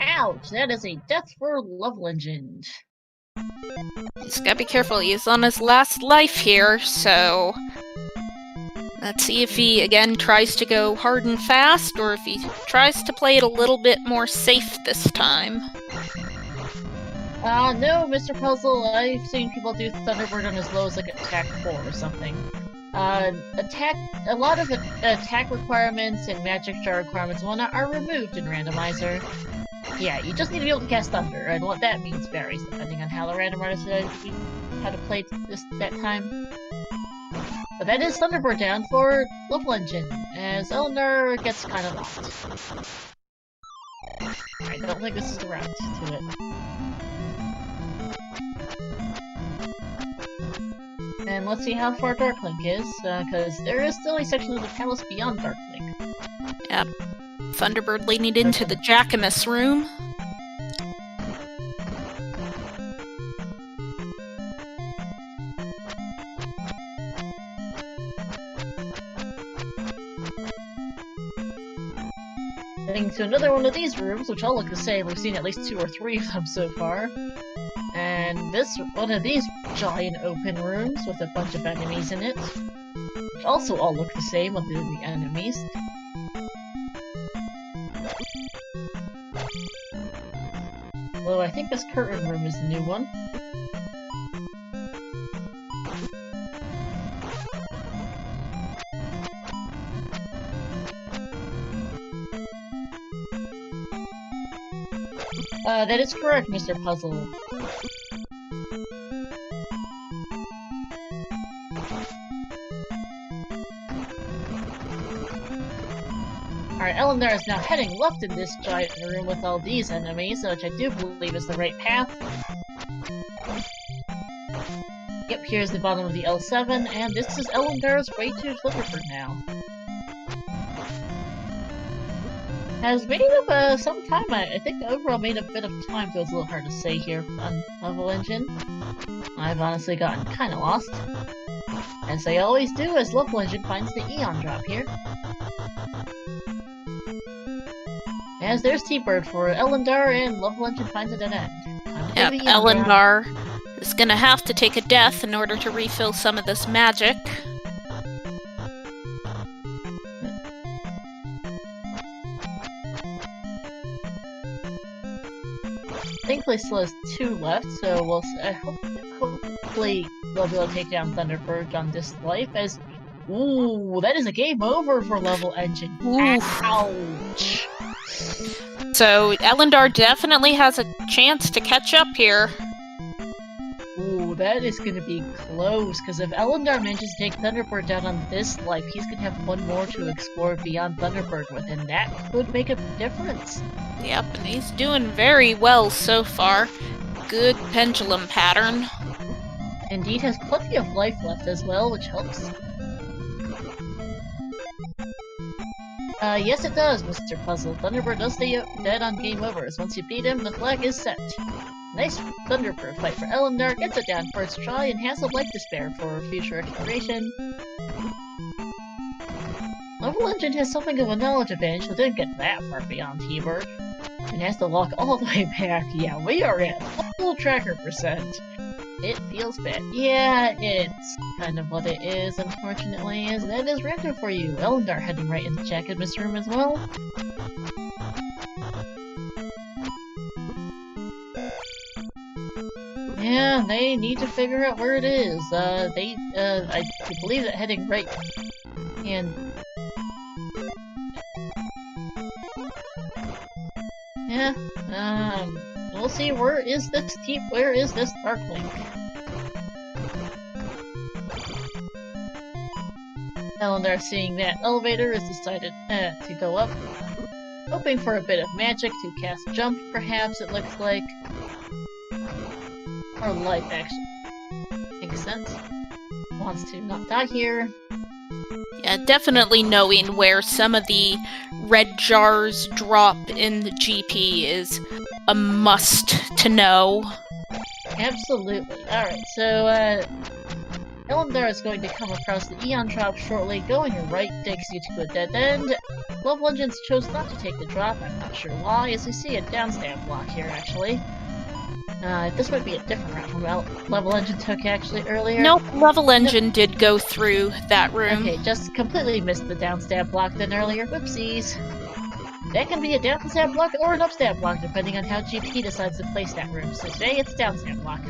Ouch! That is a death for levelengine. He's gotta be careful, he's on his last life here, so... Let's see if he, again, tries to go hard and fast, or if he tries to play it a little bit more safe this time. No, Mr. Puzzle, I've seen people do Thunderbird on as low as, like, attack 4 or something. A lot of attack requirements and magic jar requirements and whatnot are removed in Randomizer. Yeah, you just need to be able to cast Thunder, and what that means varies depending on how the Randomizer how to play that time. But that is Thunderbird down for levelengine, as Ellendar gets kind of lost. I don't think this is the route to it. And let's see how far Darklink is, because there is still a section of the palace beyond Darklink. Yep. Thunderbird leading into the Jackamus room. Heading to another one of these rooms, which all look the same. We've seen at least 2 or 3 of them so far. And this one of these giant open rooms with a bunch of enemies in it, which also all look the same other than the enemies. Although I think this curtain room is the new one. That is correct, Mr. Puzzle. Alright, Ellendar is now heading left in this giant room with all these enemies, which I do believe is the right path. Yep, here's the bottom of the L7, and this is Ellendar's way to Thunderbird now. Has made up some time. I think overall made a bit of time, though it's a little hard to say here on levelengine. I've honestly gotten kinda lost. As they always do, as levelengine finds the Eon drop here. As there's T-Bird for Ellendar, and levelengine finds a dead end. Yep, Ellendar is gonna have to take a death in order to refill some of this magic. Thankfully, still has 2 left, so we'll hopefully they'll be able to take down Thunderbird on this life. As ooh, that is a game over for levelengine. Ouch! So Ellendar definitely has a chance to catch up here. Ooh, that is going to be close, because if Ellendar manages to take Thunderbird down on this life, he's going to have one more to explore beyond Thunderbird with, and that could make a difference. Yep, and he's doing very well so far. Good pendulum pattern. Indeed has plenty of life left as well, which helps. Yes it does, Mr. Puzzle. Thunderbird does stay dead on game overs. Once you beat him, the flag is set. Nice Thunderbird fight for Ellendar, gets it down first try, and has a life to spare for future exploration. Levelengine has something of a knowledge advantage, but didn't get that far beyond T-Bird. And has to walk all the way back. Yeah, we are at full tracker percent. It feels bad. Yeah, it's kind of what it is, unfortunately, as that is random for you. Ellendar heading right into Jackamus room as well. Yeah, they need to figure out where it is. I believe that heading right and yeah, we'll see. Where is this Darklink? Ellendar, seeing that elevator, has decided to go up, hoping for a bit of magic to cast jump, perhaps, it looks like. Or life, actually. Makes sense. Wants to not die here. Yeah, definitely knowing where some of the red jars drop in the GP is a must to know. Absolutely. Alright, so, Ellendar is going to come across the Eon drop shortly. Going right takes you to a dead end. levelengine chose not to take the drop. I'm not sure why, as we see a downstab block here, actually. This might be a different route from levelengine took, actually, earlier. Nope, levelengine did go through that room. Okay, just completely missed the downstab block then earlier. Whoopsies. That can be a downstab block or an upstab block, depending on how GP decides to place that room. So today, it's a downstab block.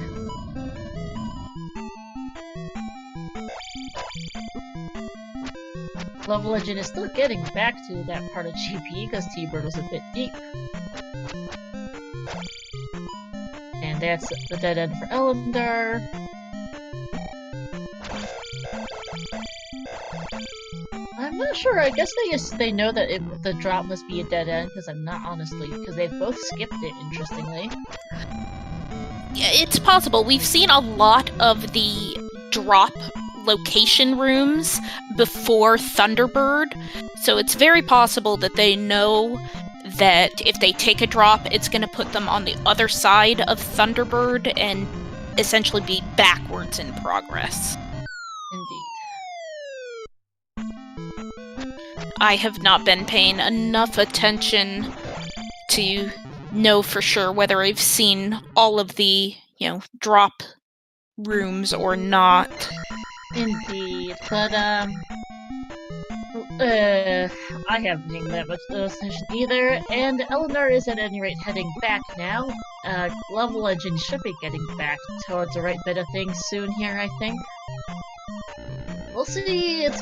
levelengine is still getting back to that part of GP because T-Bird was a bit deep. And that's the dead end for Ellendar. I'm not sure. I guess they know that the drop must be a dead end because I'm not honestly because they've both skipped it. Interestingly, yeah, it's possible. We've seen a lot of the drop location rooms before Thunderbird, so it's very possible that they know that if they take a drop, it's going to put them on the other side of Thunderbird and essentially be backwards in progress. Indeed. I have not been paying enough attention to know for sure whether I've seen all of the, drop rooms or not. Indeed, but I haven't taken that much attention either, and Ellendar is at any rate heading back now. levelengine should be getting back towards the right bit of things soon here, I think. We'll see. It's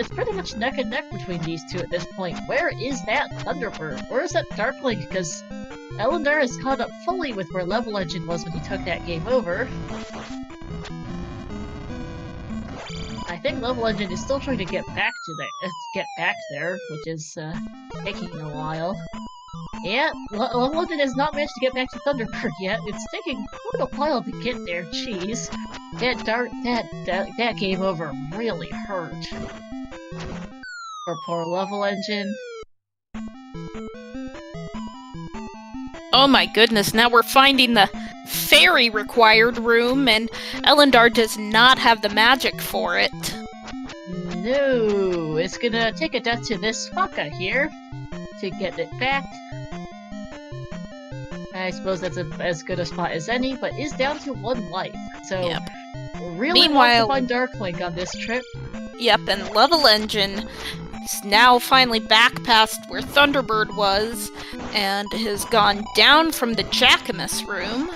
pretty much neck and neck between these two at this point. Where is that Thunderbird? Where is that Darklink? Because Ellendar is caught up fully with where levelengine was when he took that game over. I think levelengine is still trying to get back there, which is taking a while. Yeah, levelengine has not managed to get back to Thunderbird yet. It's taking quite a while to get there. Jeez, that game over really hurt for poor levelengine. Oh my goodness! Now we're finding the fairy required room, and Ellendar does not have the magic for it. No, it's gonna take a death to this fucker here to get it back. I suppose that's as good a spot as any, but is down to 1 life. So, yep. Really Meanwhile, want to find Darklink on this trip. Yep, and levelengine is now finally back past where Thunderbird was, and has gone down from the Jackamus room,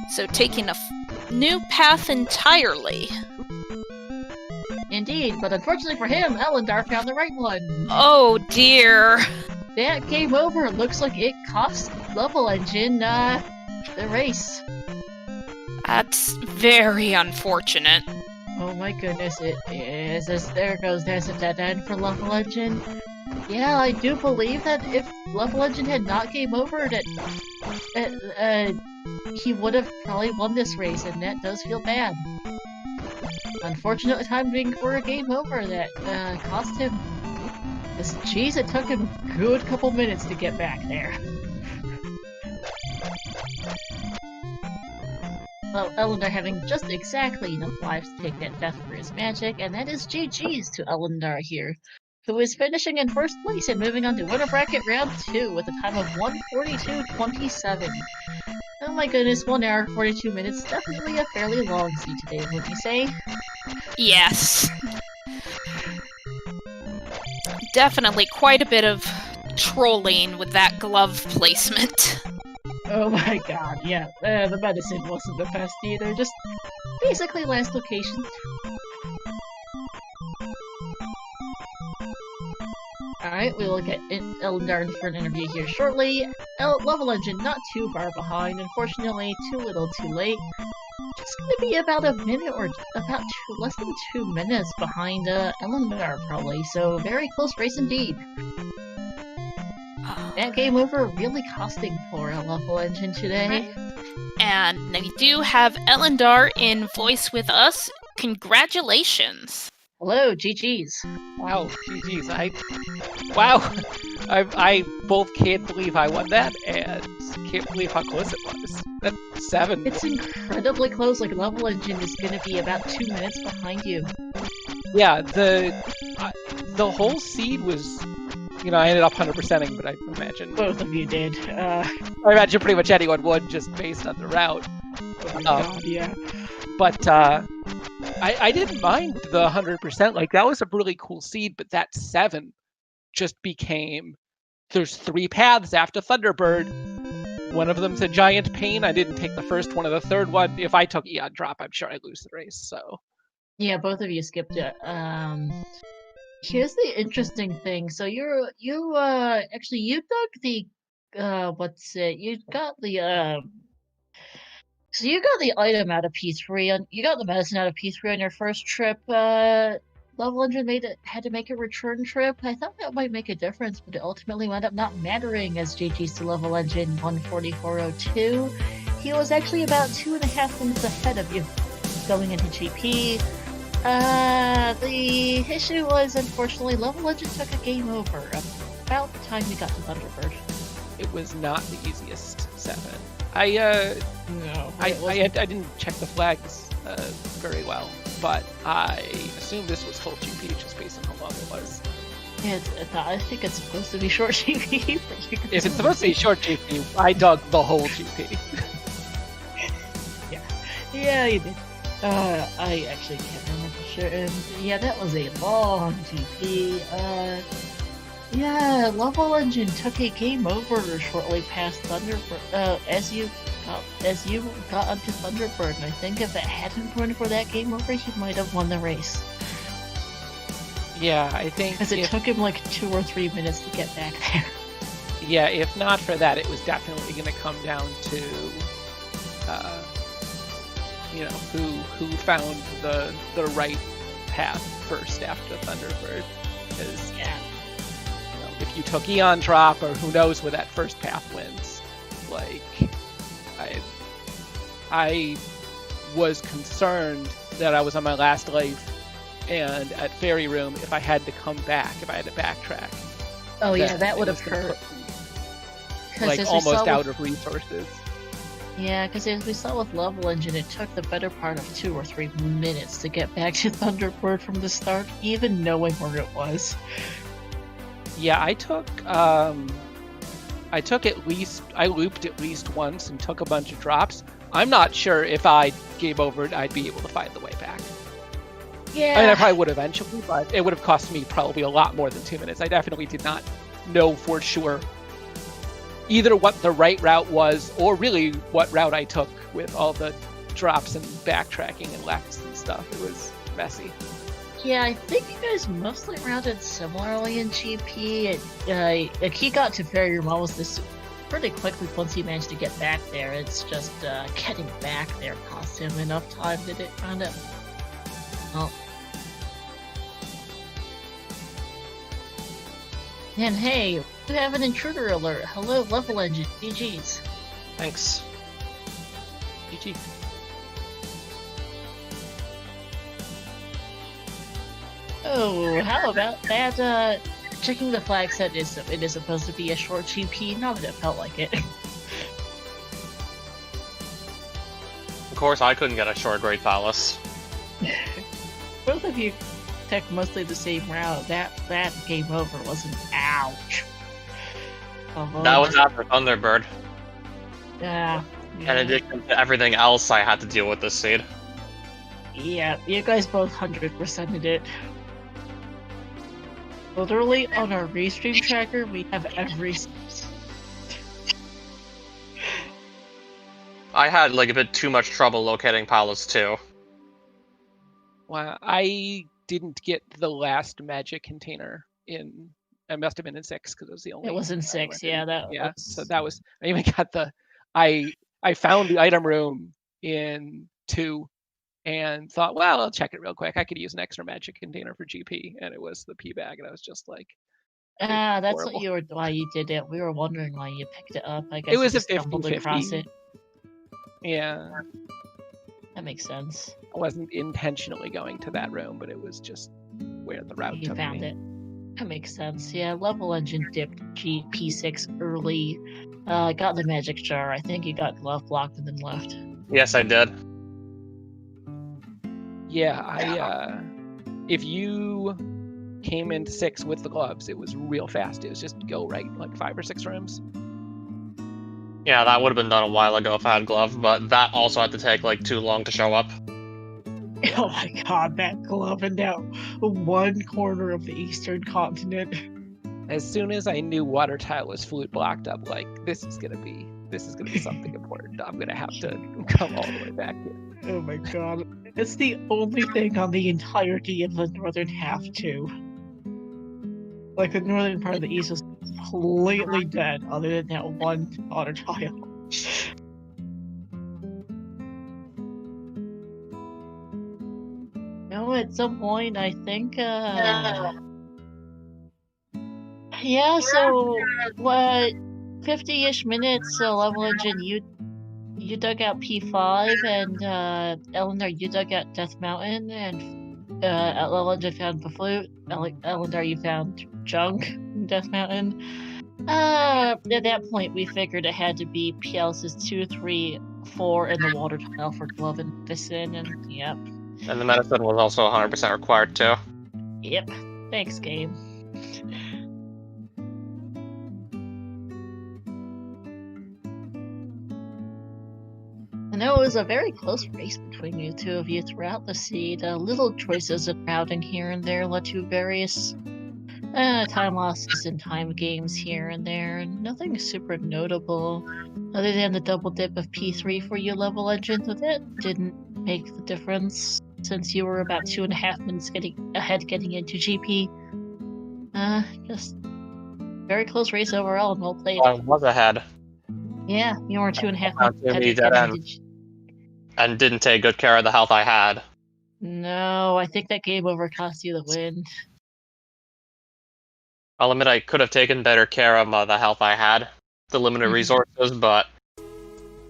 so taking a new path entirely. Indeed, but unfortunately for him, Ellendar found the right one. Oh dear. That game over. Looks like it cost levelengine the race. That's very unfortunate. Oh my goodness, it is. There goes, there's a dead end for levelengine. Yeah, I do believe that if levelengine had not game over, that he would have probably won this race, and that does feel bad. Unfortunate timing for a game over that cost him. Jeez, it took him a good couple minutes to get back there. Well, Ellendar having just exactly enough lives to take that death for his magic, and that is GG's to Ellendar here, who is finishing in first place and moving on to winner bracket round 2 with a time of 1:42.27. Oh my goodness, 1 hour 42 minutes. Definitely a fairly long Z today, wouldn't you say? Yes. Definitely quite a bit of trolling with that glove placement. Oh my god, yeah. The medicine wasn't the best either, just basically last location. Alright, we will get Ellendar for an interview here shortly. levelengine not too far behind, unfortunately too little too late. just going to be about a minute or less than 2 minutes behind Ellendar, probably. So very close race indeed. That game over really costing poor Level Engine today. And we do have Ellendar in voice with us. Congratulations. Hello, GG's. Wow, GG's. I both can't believe I won that and can't believe how close it was. That's 7. It's incredibly close. Like, Level Engine is going to be about 2 minutes behind you. Yeah, the whole seed was, I ended up 100%ing, but I imagine Both of you did. I imagine pretty much anyone would just based on the route. God, yeah. But I didn't mind the 100%. Like, that was a really cool seed, but that 7 just became, there's 3 paths after Thunderbird. One of them's a giant pain. I didn't take the first one or the third one. If I took Eon Drop, I'm sure I'd lose the race. So Yeah, both of you skipped it. Here's the interesting thing. So you dug the you got the so you got the item out of P3 and you got the medicine out of P3 on your first trip. Level Engine had to make a return trip. I thought that might make a difference, but it ultimately wound up not mattering as GG's to Level Engine 144.02. He was actually about 2.5 minutes ahead of you going into GP. The issue was, unfortunately, Level Legend took a game over about the time we got to Thunderbird. it was not the easiest 7. No, I didn't check the flags very well, but I assume this was full GP just based on how long it was. Yeah, I think it's supposed to be short GP. If it's supposed to be short GP, I dug the whole GP. Yeah, you did. I actually can't remember for sure. And yeah, that was a long GP. Yeah, Level Engine took a game over shortly past Thunderbird. As you got onto Thunderbird, and I think if it hadn't been for that game over, he might have won the race. Yeah, I think Because it took him like 2 or 3 minutes to get back there. Yeah, if not for that, it was definitely going to come down to, who found the right path first after Thunderbird. Because if you took Eon Drop, or who knows where that first path wins. Like, I was concerned that I was on my last life, and at Fairy Room, if I had to come back, if I had to backtrack. Oh yeah, that would have hurt. Like, almost out of resources. Yeah, because as we saw with Level Engine, it took the better part of 2 or 3 minutes to get back to Thunderbird from the start, even knowing where it was. Yeah, I looped at least once and took a bunch of drops. I'm not sure if I game over, I'd be able to find the way back. Yeah. I mean, I probably would eventually, but it would have cost me probably a lot more than 2 minutes. I definitely did not know for sure either what the right route was, or really what route I took with all the drops and backtracking and lefts and stuff. It was messy. Yeah, I think you guys mostly routed similarly in GP. He got to Fairy Room almost this pretty quickly once he managed to get back there. It's just getting back there cost him enough time that it found it. Oh. And hey, we have an intruder alert. Hello, Level Engine. GG's. Thanks. GG. Oh, how about that? Checking the flag set it is supposed to be a short GP. Not that it felt like it. Of course, I couldn't get a short Great Palace. Both of you took mostly the same route. That game over was an ouch. That was after Thunderbird. Yeah. In addition to everything else I had to deal with this seed. Yeah, you guys both 100%ed it. Literally, on our restream tracker, we have every... I had like a bit too much trouble locating Palace too. Wow, I didn't get the last magic container in. I must have been in 6 because it was the only. It was in 6, yeah. So that was. I even got the. I found the item room in 2 and thought, well, I'll check it real quick. I could use an extra magic container for GP, and it was the P bag, and I was just like, That's horrible. why you did it. We were wondering why you picked it up. I guess It was you a just stumbled across 50-50. it. Yeah, That makes sense. I wasn't intentionally going to that room, but it was just where the route You took found me. it. That makes sense. Yeah, Level Engine dipped P6 early. Got the magic jar. I think you got glove blocked and then left. Yes, I did. Yeah, if you came into 6 with the gloves, it was real fast. It was just go right like 5 or 6 rooms. Yeah, that would have been done a while ago if I had glove, but that also had to take like too long to show up. Oh my god, that glove in that one corner of the eastern continent. As soon as I knew water tile was flute blocked, I'm like, this is gonna be something important. I'm gonna have to come all the way back here. Oh my god. It's the only thing on the entirety of the northern half, too. Like, the northern part of the east was completely dead, other than that one water tile. No, at some point, I think, yeah, so, what, 50-ish minutes, Level Engine, you dug out P5, and, Ellendar, you dug out Death Mountain, and, Level Engine found the flute. Ellendar, you found junk in Death Mountain. At that point, we figured it had to be PLS's 2, 3, 4, and the water tile for glove and medicine, and yep. And the medicine was also 100% required too. Yep. Thanks, game. I know it was a very close race between you two of you throughout the seed. Little choices of routing here and there led to various time losses and time games here and there, and nothing super notable other than the double dip of P3 for you, Level Engine, so that didn't make the difference since you were about 2.5 minutes getting into GP. Just very close race overall and well played. I was ahead. Yeah, you were 2.5 minutes Found too many ahead dead getting ends. And didn't take good care of the health I had. No, I think that game over cost you the win. I'll admit I could have taken better care of the health I had, the limited resources, but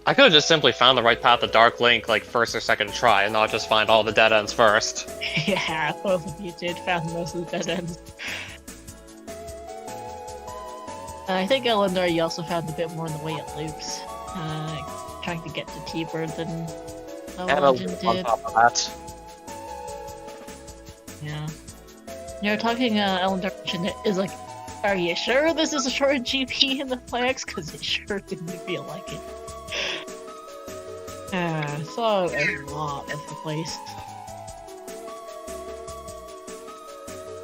I could have just simply found the right path to Dark Link like first or second try and not just find all the dead ends first. Yeah, both of you did found most of the dead ends. I think Ellendar, you also found a bit more in the way it loops. Trying to get to T-Bird than And Legend on did. top of that. Yeah. You're talking Ellendar is like, are you sure this is a short GP in the flags? Because it sure didn't feel like it. Saw a lot of the place.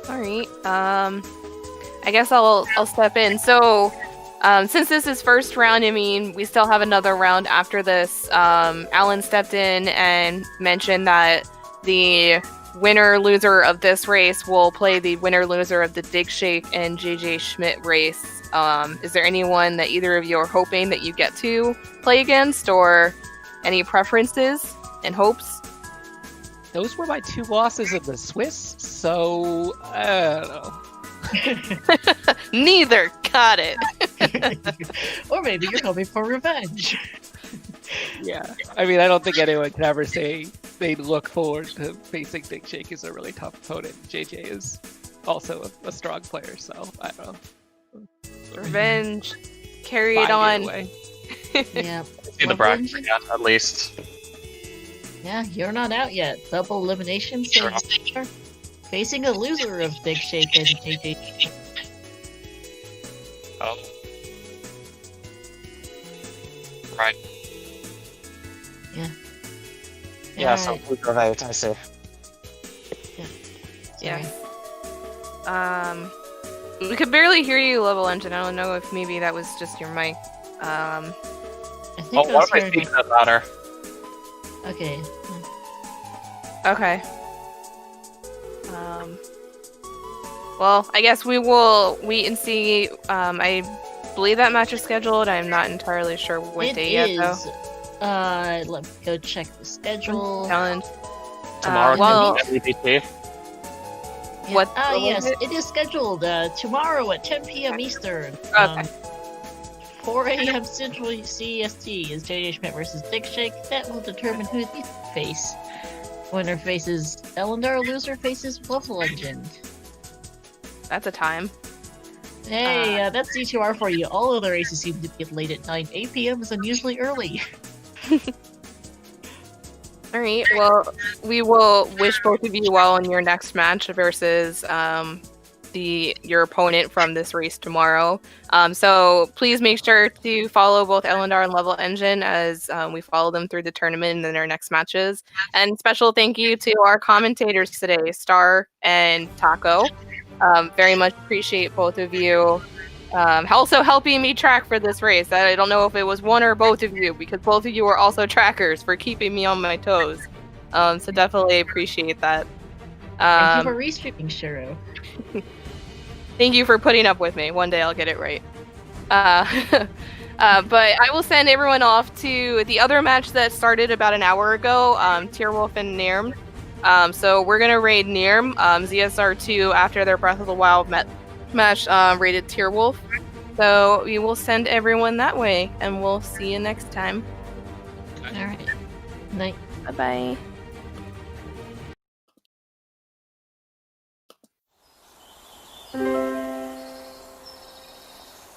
Alright, I guess I'll step in. So, since this is first round, I mean, we still have another round after this. Alan stepped in and mentioned that the winner-loser of this race will play the winner-loser of the Dig Shake and JJ Schmidt race. Is there anyone that either of you are hoping that you get to play against, or any preferences and hopes? Those were my 2 losses of the Swiss, so I don't know. Neither. Got it. Or maybe you're hoping for revenge. Yeah, I mean, I don't think anyone can ever say they look forward to facing Dig Shake as a really tough opponent. JJ is also a strong player, so I don't know. Revenge. Carry it Fine on. either way. Yeah. See the bracket again, at least. Yeah, you're not out yet. Double elimination, so you're facing a loser of Big Shake and JJ. Oh. Right. Yeah, so Alright. loser of 8, I see. Yeah. We could barely hear you, Level Engine. I don't know if maybe that was just your mic. I think Oh, I why was am I hearing speaking that louder? Okay. Okay. Well, I guess we will wait and see. I believe that match is scheduled. I'm not entirely sure what It day yet, though. is. Let me go check the schedule. Challenge. Tomorrow well, can be MVP. What? Yes, it is scheduled tomorrow at 10 p.m. Eastern. Okay. 4 a.m. Central CST is JJ Schmidt versus Dick Shake. That will determine who they face. Winner faces Ellendar, loser faces levelengine. That's a time. Hey, that's Z2R for you. All other races seem to be late at 9. 8 p.m. is unusually early. All right. Well, we will wish both of you well in your next match versus your opponent from this race tomorrow. So please make sure to follow both Ellendar and levelengine as we follow them through the tournament and in their next matches. And special thank you to our commentators today, Star and Taco. Very much appreciate both of you. Also helping me track for this race. I don't know if it was one or both of you, because both of you are also trackers for keeping me on my toes. So definitely appreciate that. Thank you for restreaming, Shiro. Thank you for putting up with me. One day I'll get it right. But I will send everyone off to the other match that started about an hour ago, Tierwolf and Nirm. So we're going to raid Nirm. ZSR2, after their Breath of the Wild match, raided Tierwolf. So we will send everyone that way, and we'll see you next time. Alright. Night. Bye-bye.